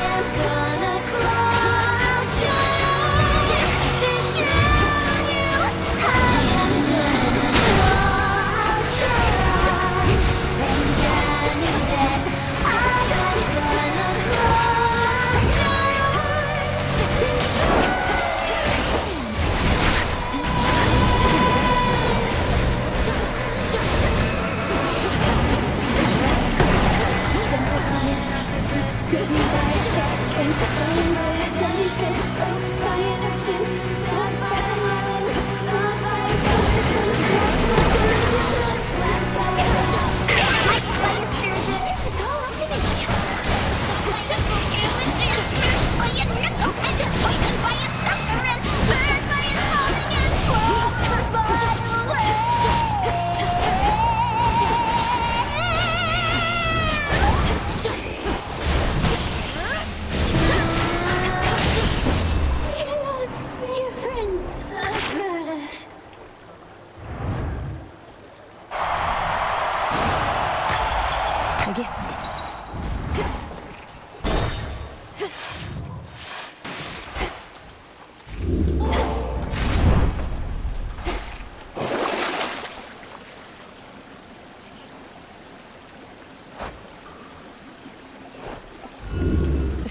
Am Gonna Claw!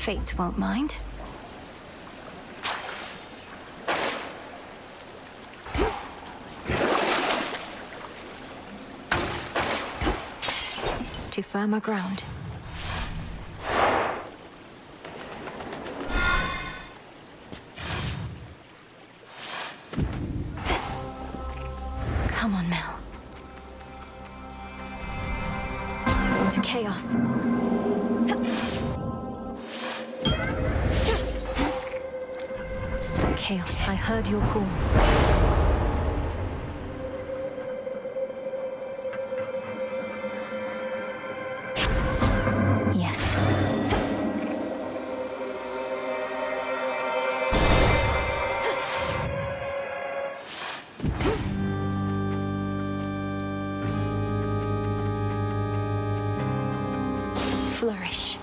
Fates won't mind. To firmer ground. Come on, Mel. To chaos. Chaos, I heard your call. Yes. Flourish.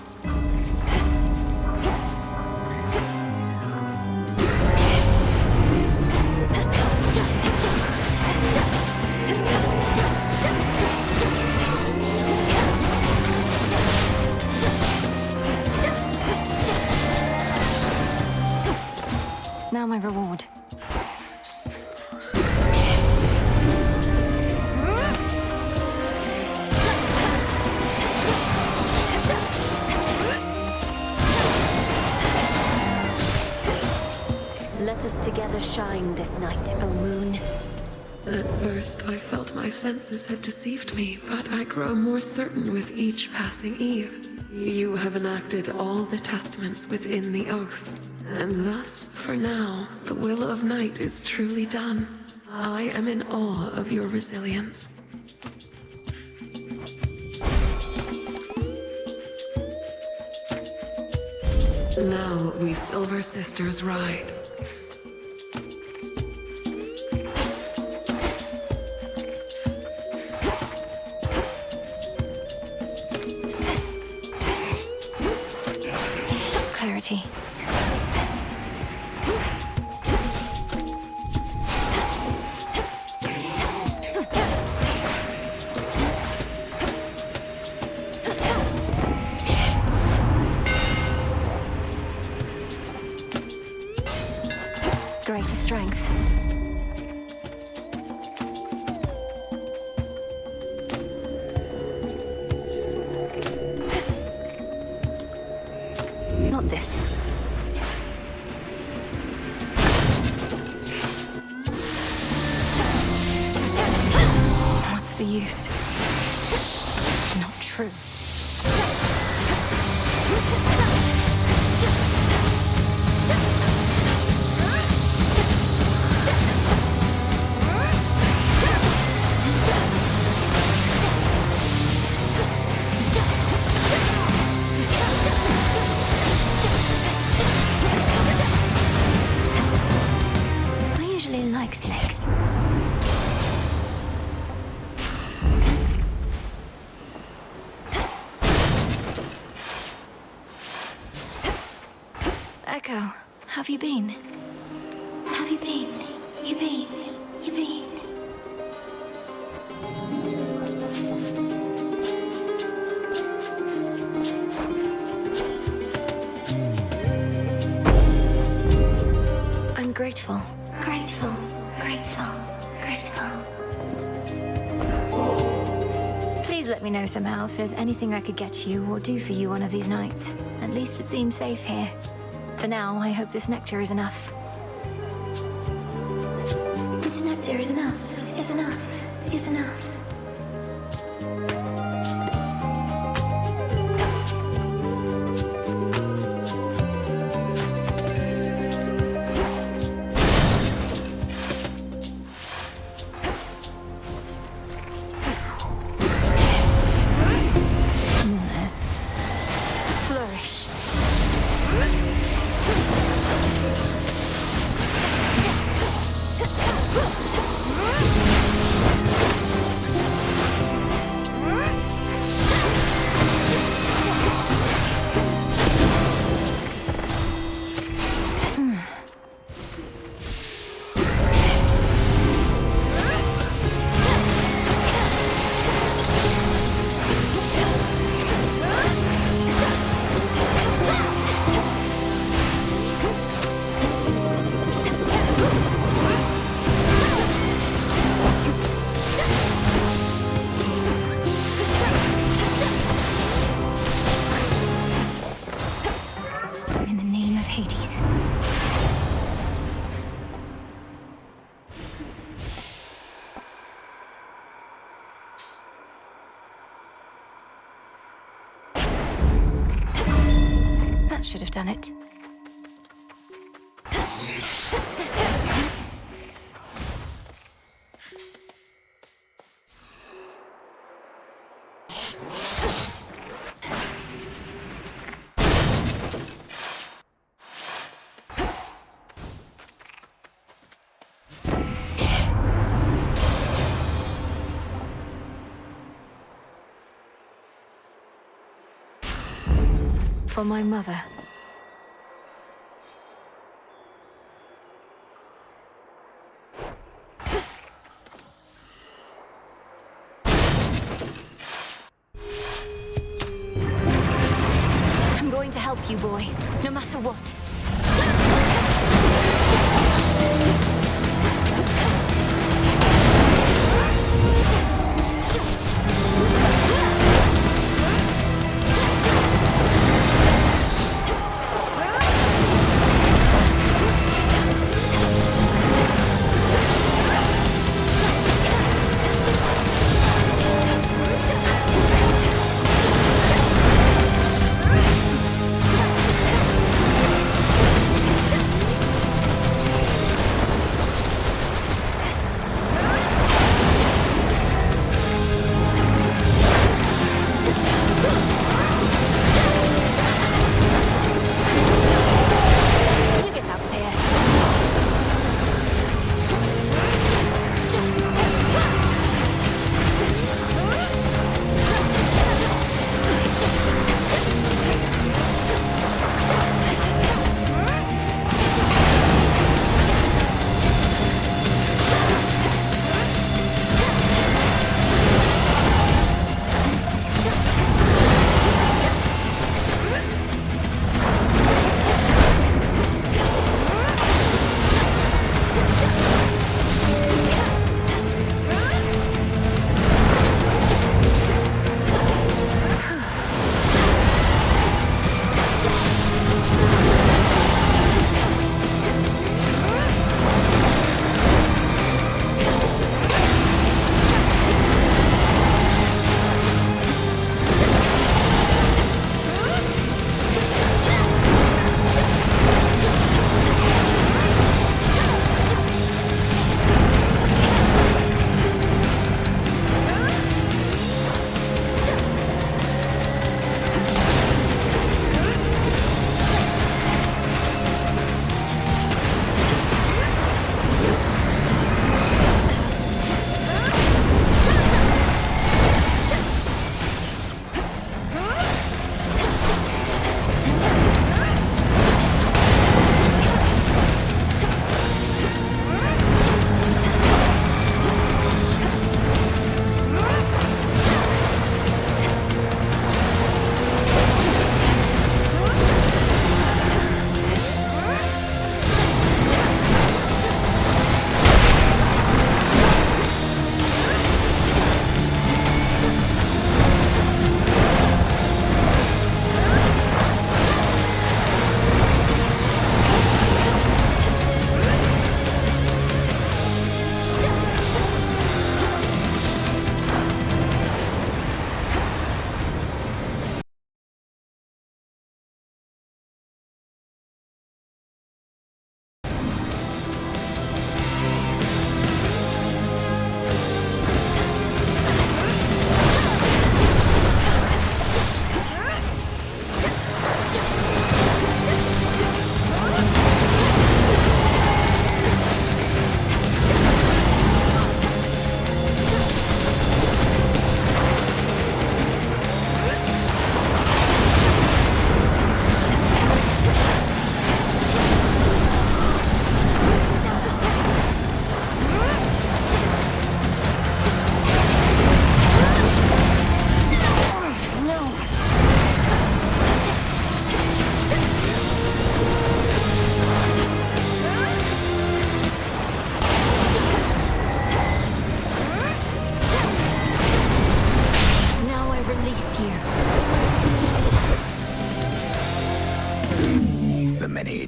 Now my reward. Let us together shine this night, O moon. At first, I felt my senses had deceived me, but I grow more certain with each passing eve. You have enacted all the testaments within the oath, and thus, for now, the will of night is truly done. I am in awe of your resilience. Now we Silver Sisters ride. Clarity. Greater strength. Not this. What's the use? Not true. Snakes. Echo, have you been? Have you been? You been? You been? I'm grateful. Grateful. Grateful. Grateful. Please let me know somehow if there's anything I could get you or do for you one of these nights. At least it seems safe here. For now, I hope this nectar is enough. This nectar is enough. Is enough. Is enough. Should have done it. for my mother. I'm going to help you, boy, no matter what.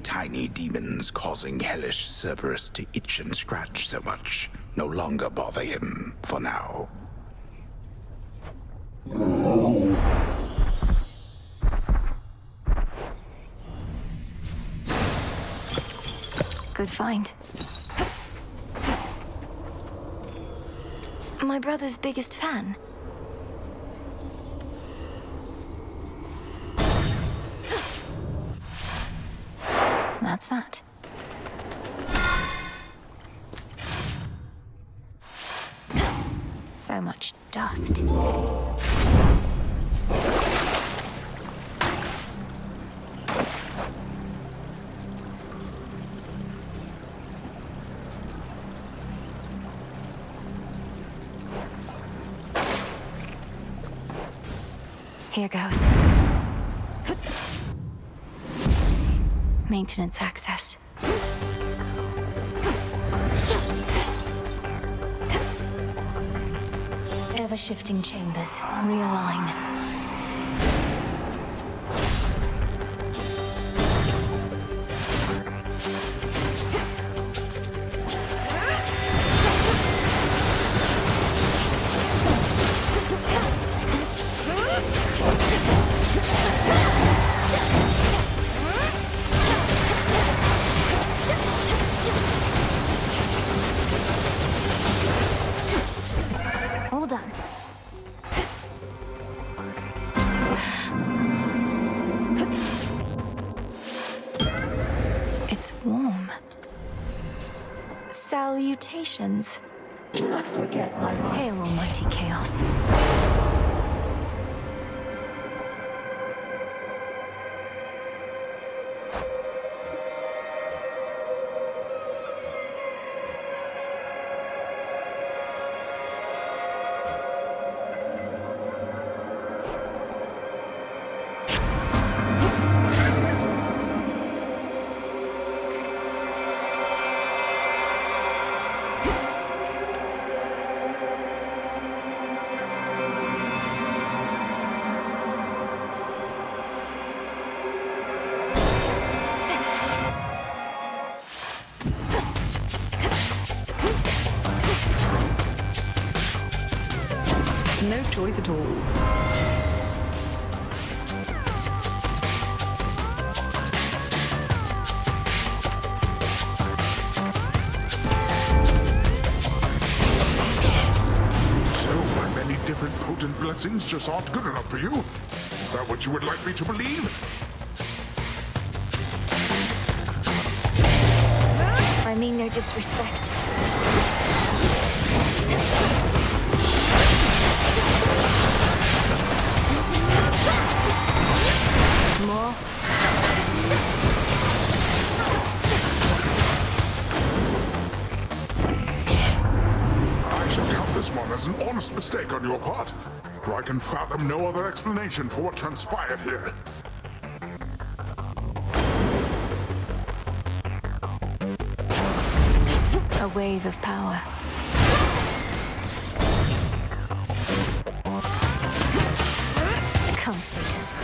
Tiny demons causing hellish Cerberus to itch and scratch so much no longer bother him for now. Good find. My brother's biggest fan. That's that. So much dust. Here goes. Maintenance access. Ever-shifting chambers. Realign. All done. It's warm. Salutations. Do not forget my love. Hail, almighty chaos. No choice at all. So my many different potent blessings just aren't good enough for you? Is that what you would like me to believe? I mean no disrespect. More. I shall count this one as an honest mistake on your part, for I can fathom no other explanation for what transpired here. A wave of power. Come, satyrs.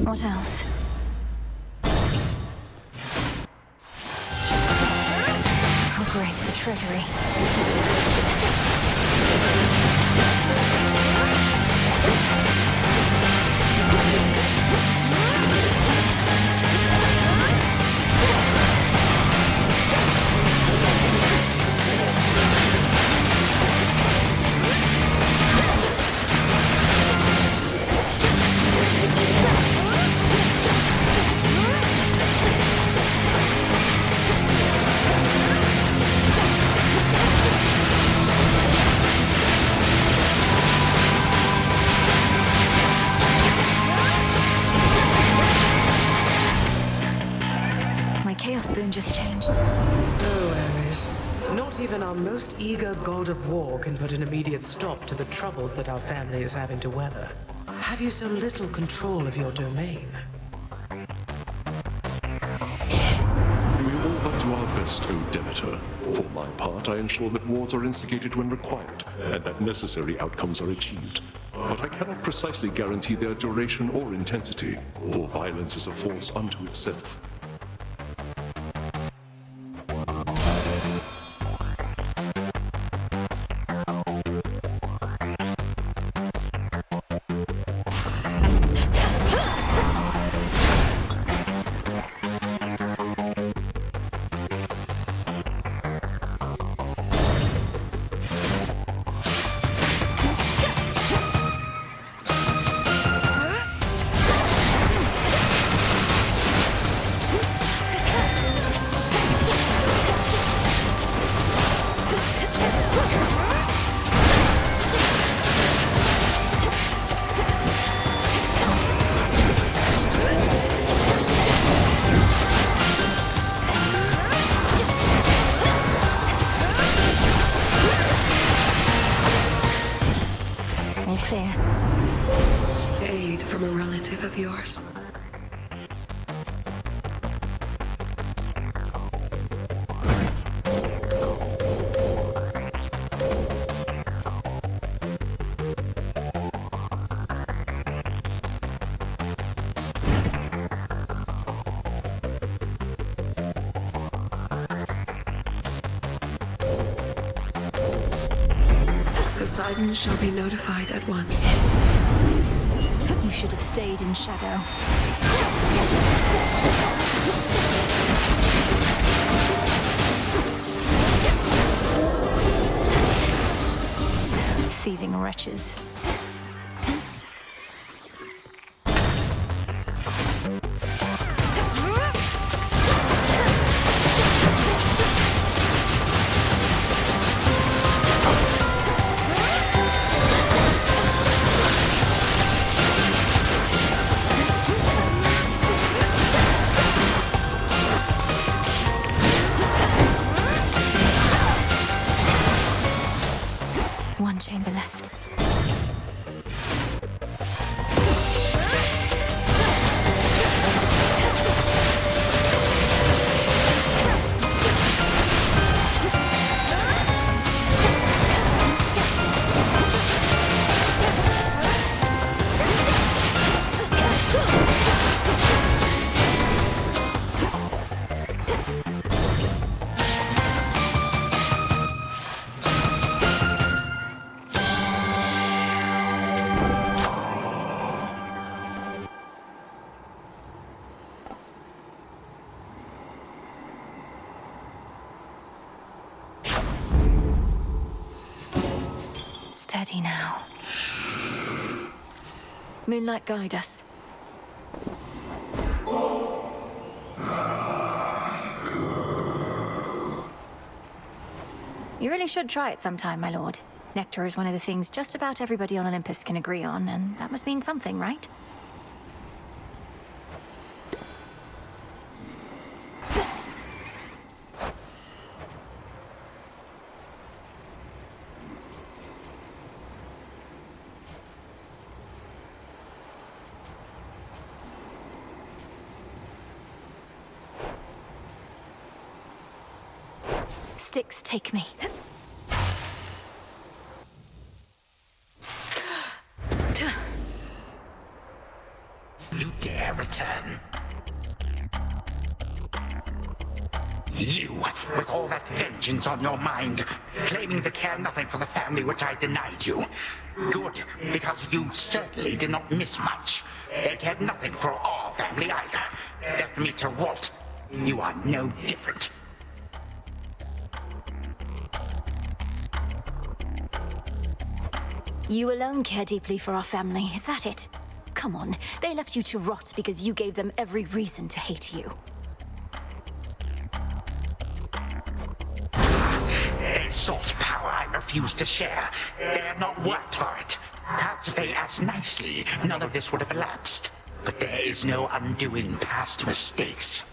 What else? Oh, great, the treasury. Just changed. Oh, Eris. Not even our most eager god of war can put an immediate stop to the troubles that our family is having to weather. Have you so little control of your domain? We request, O Demeter. For my part, I ensure that wars are instigated when required, and that necessary outcomes are achieved. But I cannot precisely guarantee their duration or intensity, for violence is a force unto itself. Aid from a relative of yours. Poseidon shall be notified at once. You should have stayed in shadow. Deceiving wretches. One chamber left. Steady now. Moonlight, guide us. You really should try it sometime, my lord. Nectar is one of the things just about everybody on Olympus can agree on, and that must mean something, right? Sticks, take me. You dare return? You, with all that vengeance on your mind, claiming to care nothing for the family which I denied you. Good, because you certainly did not miss much. They cared nothing for our family either. Left me to rot. You are no different. You alone care deeply for our family, is that it? Come on, they left you to rot because you gave them every reason to hate you. They sought power I refused to share. They have not worked for it. Perhaps if they asked nicely, none of this would have elapsed. But there is no undoing past mistakes.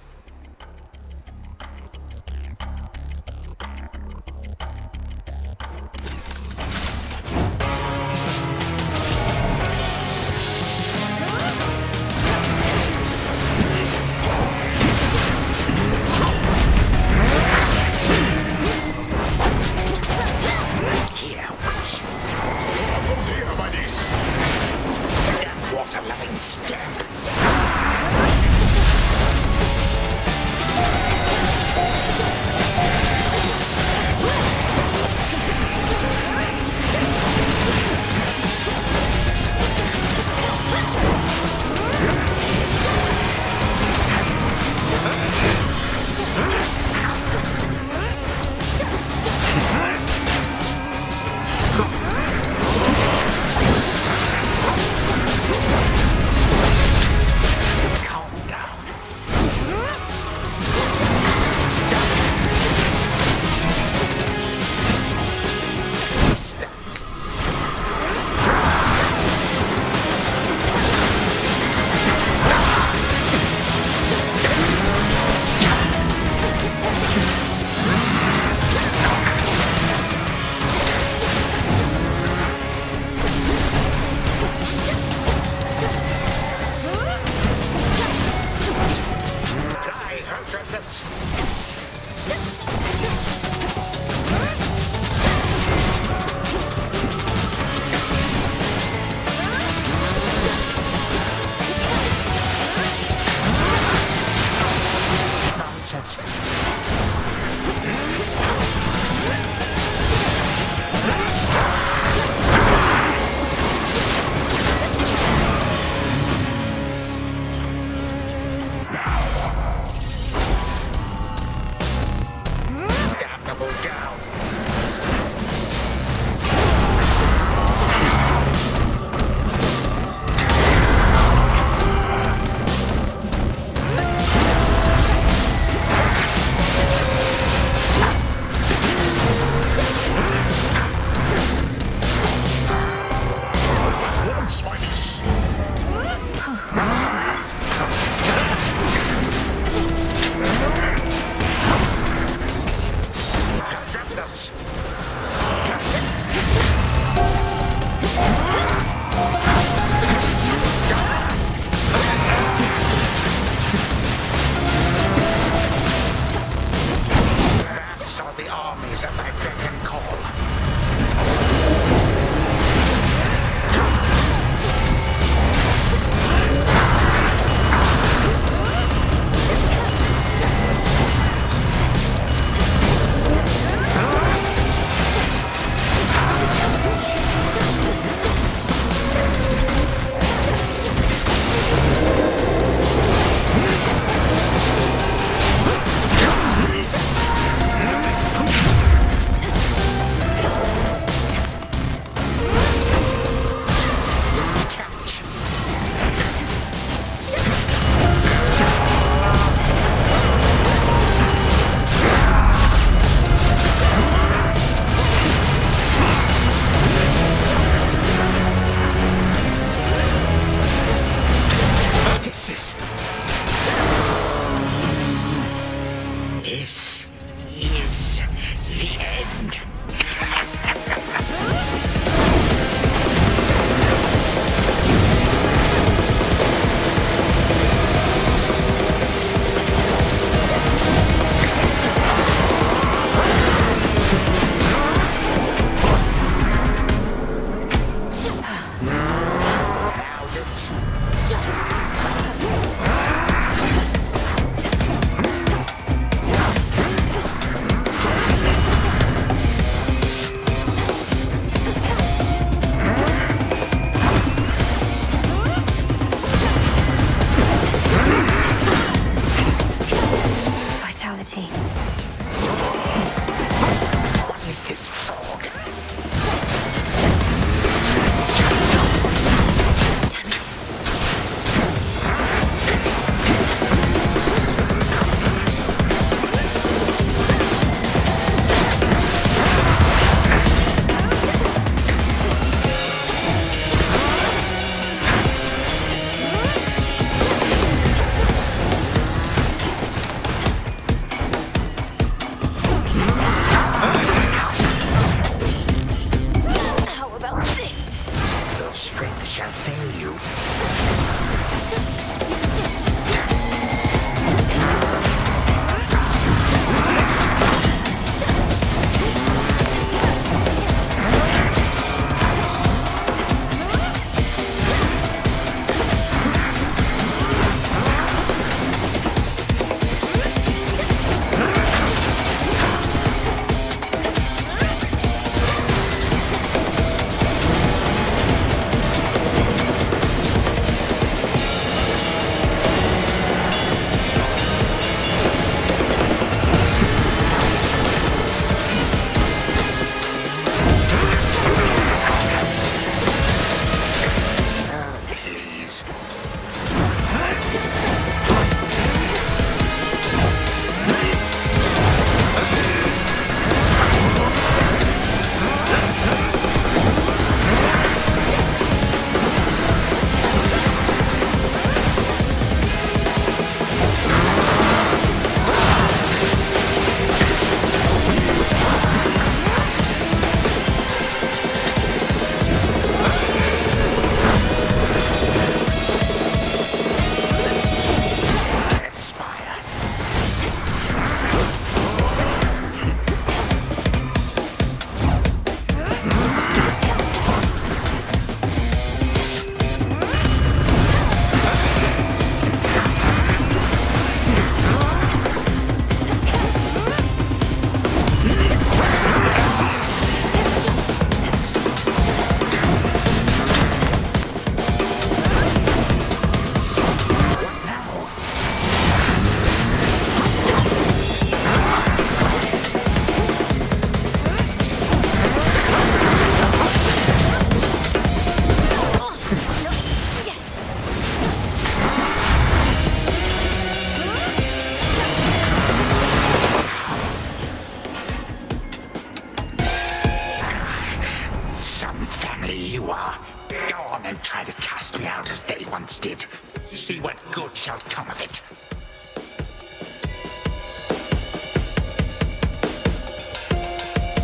shall come of it.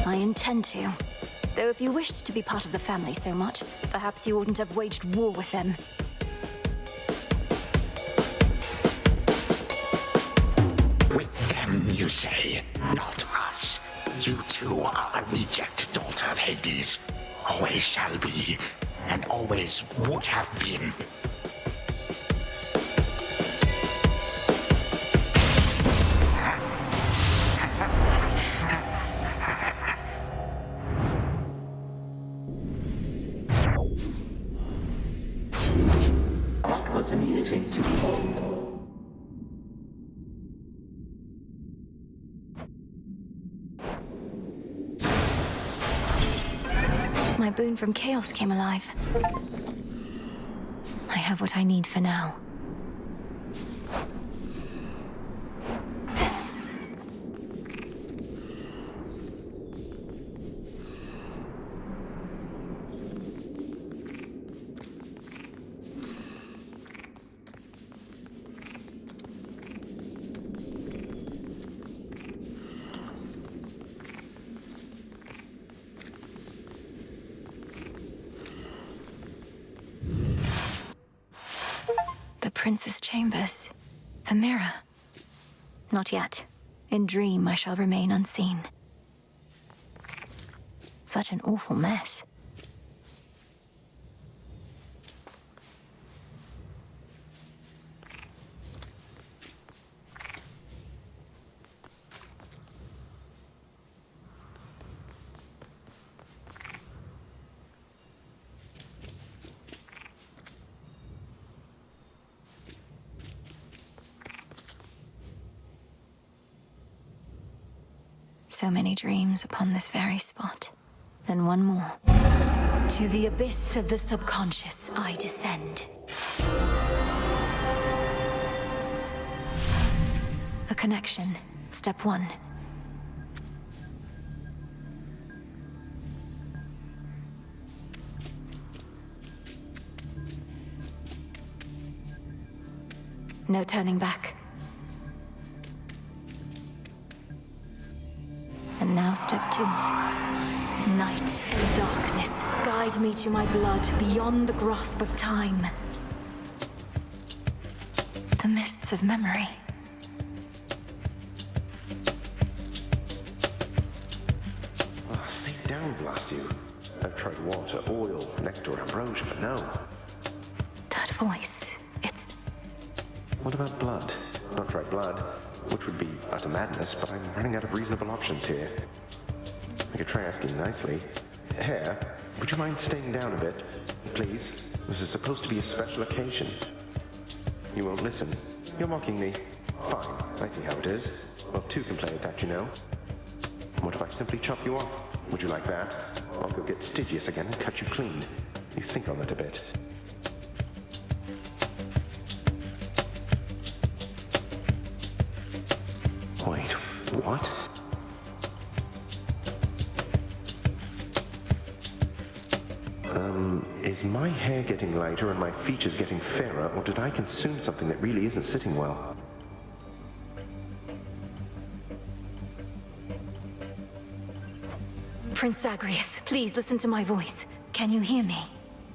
I intend to. Though if you wished to be part of the family so much, perhaps you wouldn't have waged war with them. With them, you say? Not us. You too are a reject daughter of Hades. Always shall be, and always would have been. That was amusing to behold. My boon from Chaos came alive. I have what I need for now. Prince's chambers. The mirror. Not yet. In dream, I shall remain unseen. Such an awful mess. So many dreams upon this very spot. Then one more. To the abyss of the subconscious I descend. A connection. Step 1. No turning back. And now step 2. Night and darkness guide me to my blood beyond the grasp of time. The mists of memory. Oh, stay down, blast you. I've tried water, oil, nectar, ambrosia, but no. That voice, it's... What about blood? Not try blood, which would be utter madness, but I'm running out of reasonable options here. I could try asking nicely. Hera, would you mind staying down a bit? Please? This is supposed to be a special occasion. You won't listen. You're mocking me. Fine, I see how it is. Well, 2 can play at that, you know. What if I simply chop you off? Would you like that? I'll go get Stygius again and cut you clean. You think on that a bit. Wait, what? Is my hair getting lighter and my features getting fairer, or did I consume something that really isn't sitting well? Prince Zagreus, please listen to my voice. Can you hear me?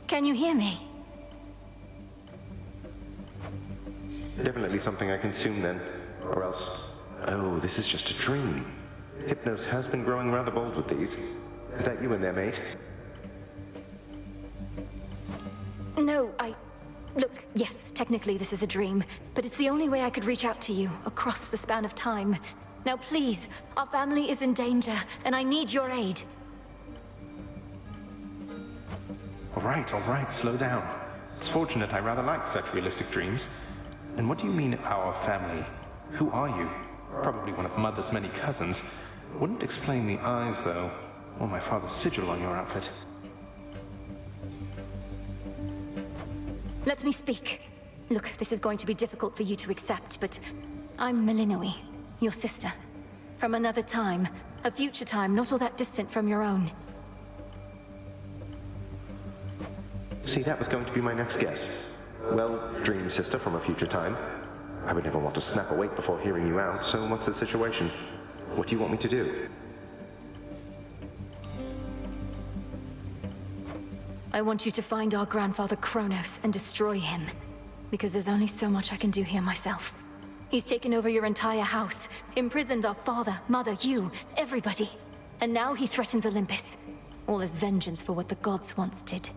Can you hear me? Definitely something I consumed then, or else... Oh, this is just a dream. Hypnos has been growing rather bold with these. Is that you in there, mate? No, Look, yes, technically this is a dream, but it's the only way I could reach out to you, across the span of time. Now please, our family is in danger, and I need your aid. All right, slow down. It's fortunate I rather like such realistic dreams. And what do you mean, our family? Who are you? Probably one of Mother's many cousins. Wouldn't explain the eyes, though, or my father's sigil on your outfit. Let me speak. Look, this is going to be difficult for you to accept, but I'm Melinoi, your sister. From another time, a future time not all that distant from your own. See, that was going to be my next guess. Well, dream sister from a future time. I would never want to snap awake before hearing you out, so what's the situation? What do you want me to do? I want you to find our grandfather Chronos and destroy him. Because there's only so much I can do here myself. He's taken over your entire house, imprisoned our father, mother, you, everybody. And now he threatens Olympus. All as vengeance for what the gods once did.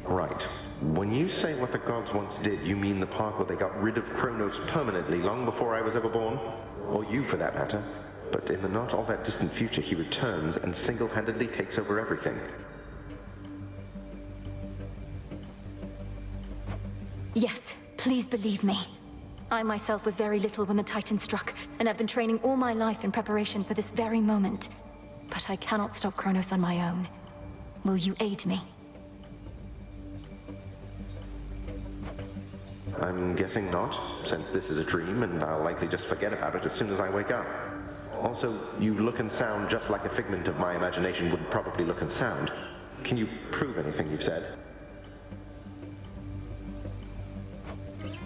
Right. When you say what the gods once did, you mean the part where they got rid of Chronos permanently long before I was ever born? Or you, for that matter. But in the not all that distant future, he returns and single-handedly takes over everything. Yes, please believe me. I myself was very little when the Titan struck, and I've been training all my life in preparation for this very moment. But I cannot stop Chronos on my own. Will you aid me? I'm guessing not, since this is a dream and I'll likely just forget about it as soon as I wake up. Also, you look and sound just like a figment of my imagination would probably look and sound. Can you prove anything you've said?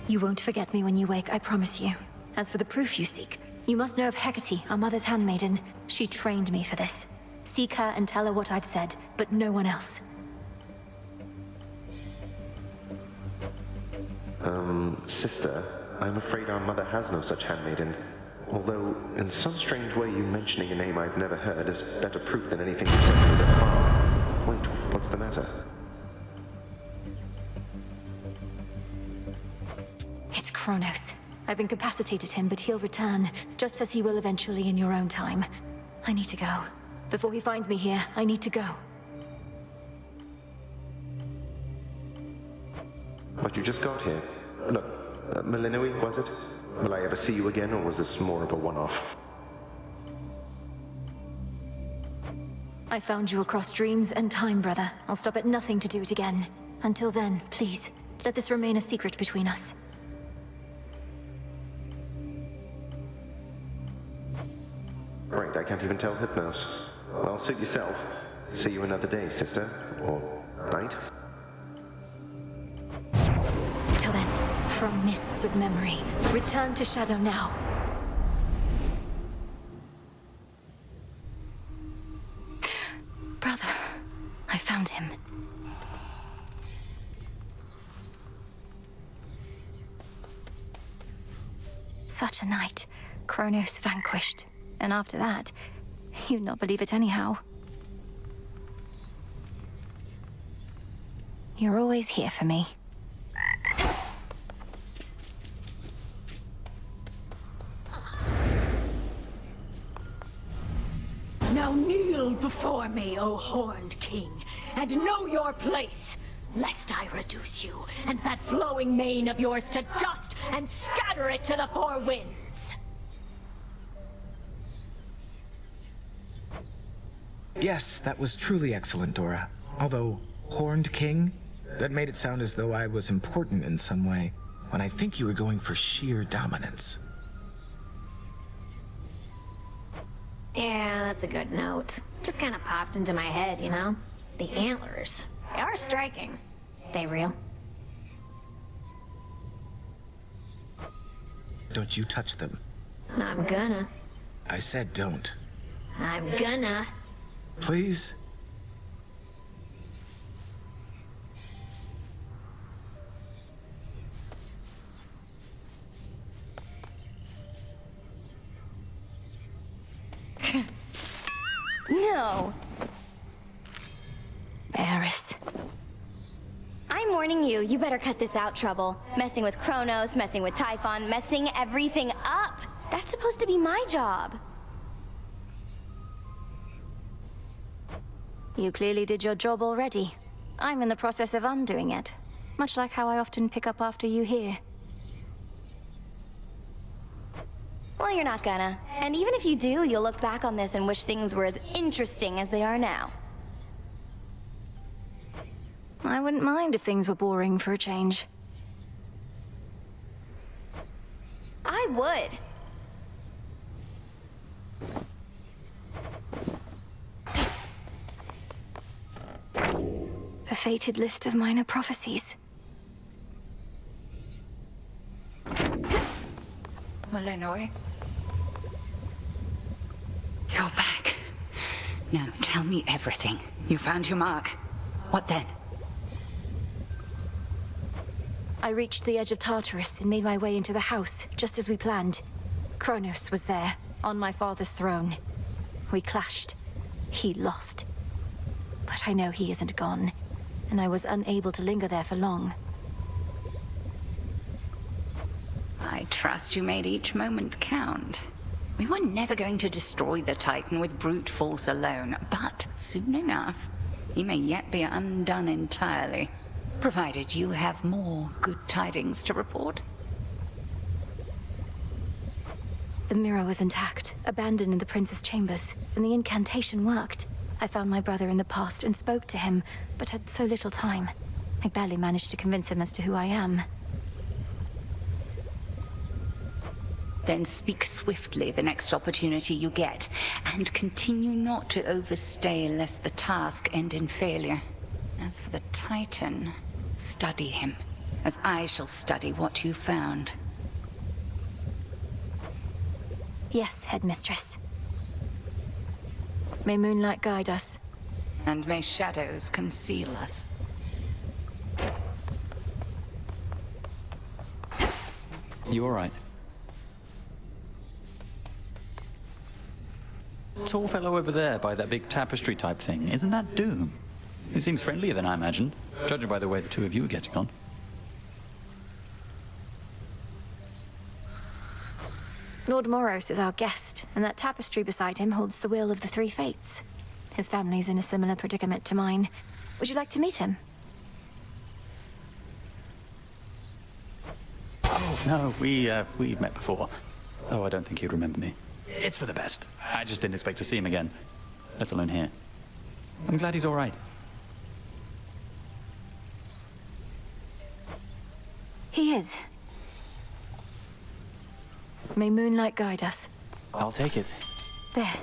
You won't forget me when you wake, I promise you. As for the proof you seek, you must know of Hecate, our mother's handmaiden. She trained me for this. Seek her and tell her what I've said, but no one else. Sister, I'm afraid our mother has no such handmaiden. Although, in some strange way, you mentioning a name I've never heard is better proof than anything you said to me thus far. Wait, what's the matter? It's Chronos. I've incapacitated him, but he'll return, just as he will eventually in your own time. I need to go. Before he finds me here, I need to go. But you just got here. Look, Melinoi, was it? Will I ever see you again, or was this more of a one-off? I found you across dreams and time, brother. I'll stop at nothing to do it again. Until then, please, let this remain a secret between us. Right, I can't even tell Hypnos. Well, suit yourself. See you another day, sister. Or night. Till then, from mists of memory, return to Shadow now. Brother, I found him. Such a night. Chronos vanquished. And after that, you'd not believe it anyhow. You're always here for me. Now kneel before me, O horned king, and know your place, lest I reduce you and that flowing mane of yours to dust and scatter it to the four winds. Yes, that was truly excellent, Dora. Although, Horned King? That made it sound as though I was important in some way, when I think you were going for sheer dominance. Yeah, that's a good note. Just kind of popped into my head, you know? The antlers. They are striking. They real? Don't you touch them. I'm gonna. I said don't. I'm gonna. Please? No. Eris. I'm warning you, you better cut this out, Trouble. Messing with Chronos, messing with Typhon, messing everything up. That's supposed to be my job. You clearly did your job already. I'm in the process of undoing it. Much like how I often pick up after you here. Well, you're not gonna. And even if you do, you'll look back on this and wish things were as interesting as they are now. I wouldn't mind if things were boring for a change. I would. The fated list of minor prophecies. Malinois? You're back. Now tell me everything. You found your mark. What then? I reached the edge of Tartarus and made my way into the house, just as we planned. Chronos was there, on my father's throne. We clashed. He lost. But I know he isn't gone, and I was unable to linger there for long. I trust you made each moment count. We were never going to destroy the Titan with brute force alone, but soon enough, he may yet be undone entirely, provided you have more good tidings to report. The mirror was intact, abandoned in the prince's chambers, and the incantation worked. I found my brother in the past and spoke to him, but had so little time. I barely managed to convince him as to who I am. Then speak swiftly the next opportunity you get, and continue not to overstay lest the task end in failure. As for the Titan, study him, as I shall study what you found. Yes, headmistress. May moonlight guide us. And may shadows conceal us. You all right? Tall fellow over there by that big tapestry type thing, isn't that Doom? He seems friendlier than I imagined, judging by the way the two of you are getting on. Lord Moros is our guest, and that tapestry beside him holds the will of the three fates. His family's in a similar predicament to mine. Would you like to meet him? Oh, no, we've met before. Oh, I don't think he'd remember me. It's for the best. I just didn't expect to see him again, let alone here. I'm glad he's all right. He is. May moonlight guide us. I'll take it. There.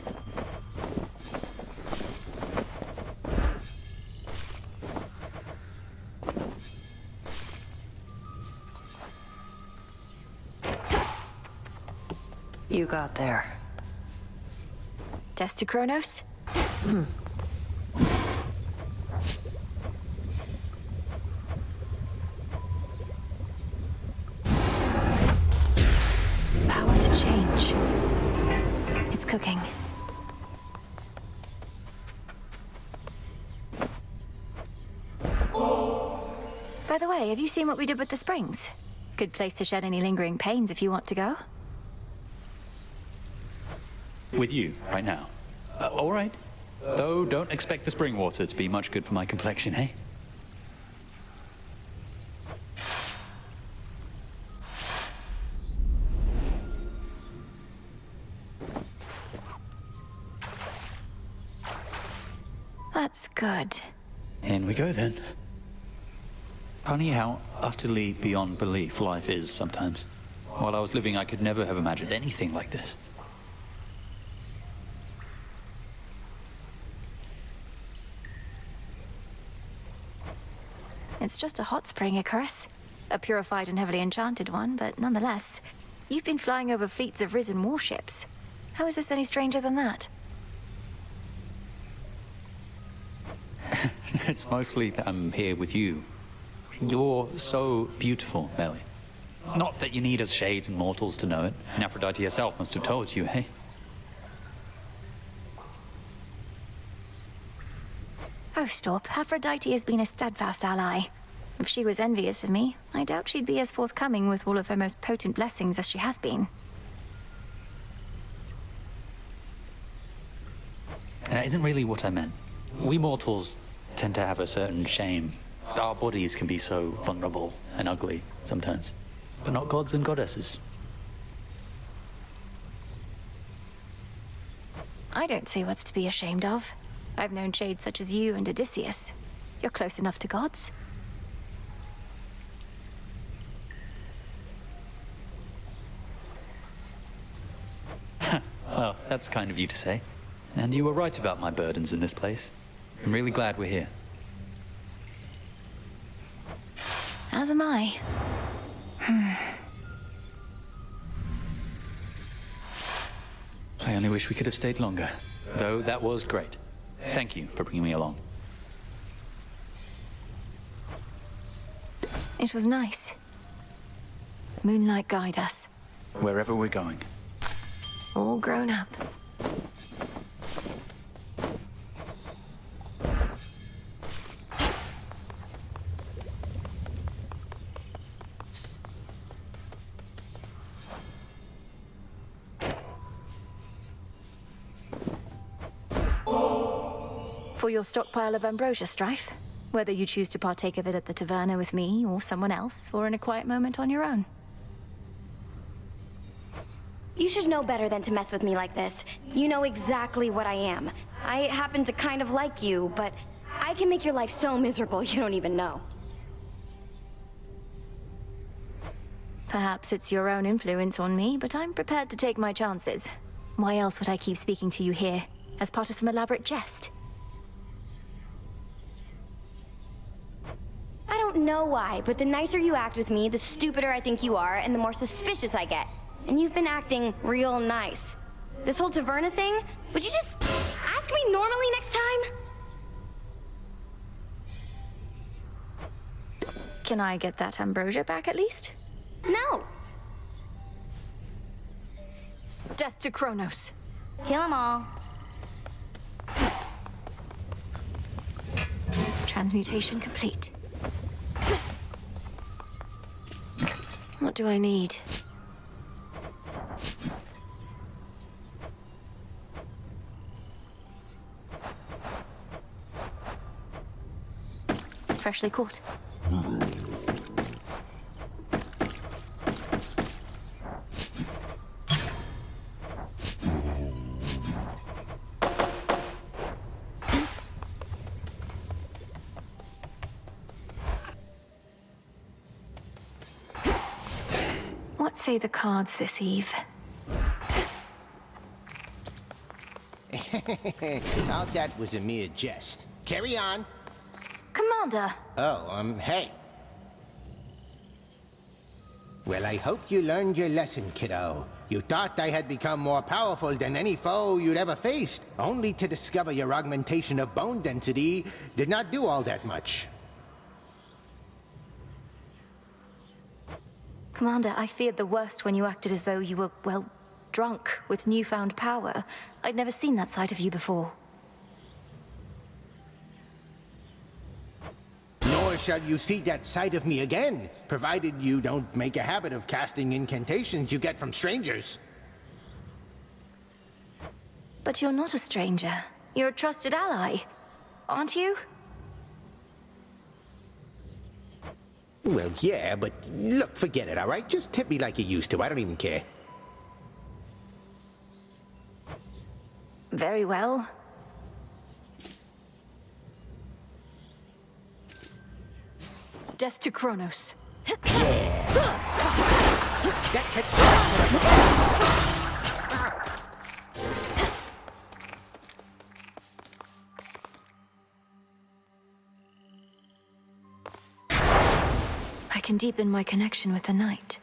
You got there. Death to Chronos? Power to change. It's cooking. By the way, have you seen what we did with the springs? Good place to shed any lingering pains if you want to go. With you, right now. All right. Though, don't expect the spring water to be much good for my complexion, eh? That's good. In we go, then. Funny how utterly beyond belief life is sometimes. While I was living, I could never have imagined anything like this. It's just a hot spring, Icarus. A purified and heavily enchanted one, but nonetheless. You've been flying over fleets of risen warships. How is this any stranger than that? It's mostly that I'm here with you. You're so beautiful, Melly. Not that you need us shades and mortals to know it. And Aphrodite herself must have told you, eh? Oh, stop. Aphrodite has been a steadfast ally. If she was envious of me, I doubt she'd be as forthcoming with all of her most potent blessings as she has been. That isn't really what I meant. We mortals tend to have a certain shame. Our bodies can be so vulnerable and ugly sometimes. But not gods and goddesses. I don't see what's to be ashamed of. I've known shades such as you and Odysseus. You're close enough to gods. Well, that's kind of you to say. And you were right about my burdens in this place. I'm really glad we're here. As am I. I only wish we could have stayed longer. Though that was great. Thank you for bringing me along. It was nice. Moonlight guide us. Wherever we're going. All grown up. For your stockpile of ambrosia, Strife. Whether you choose to partake of it at the taverna with me or someone else, or in a quiet moment on your own. You should know better than to mess with me like this. You know exactly what I am. I happen to kind of like you, but I can make your life so miserable you don't even know. Perhaps it's your own influence on me, but I'm prepared to take my chances. Why else would I keep speaking to you here? As part of some elaborate jest? I don't know why, but the nicer you act with me, the stupider I think you are, and the more suspicious I get. And you've been acting real nice. This whole taverna thing, would you just ask me normally next time? Can I get that ambrosia back at least? No. Death to Chronos. Kill them all. Transmutation complete. What do I need? Freshly caught. What say the cards this eve? All that was a mere jest. Carry on. Commander! Oh, hey. Well, I hope you learned your lesson, kiddo. You thought I had become more powerful than any foe you'd ever faced, only to discover your augmentation of bone density did not do all that much. Commander, I feared the worst when you acted as though you were, well, drunk with newfound power. I'd never seen that side of you before. Nor shall you see that side of me again, provided you don't make a habit of casting incantations you get from strangers. But you're not a stranger. You're a trusted ally, aren't you? Well, yeah, but look, forget it, all right? Just tip me like you used to. I don't even care. Very well. Death to Chronos. I can deepen my connection with the night.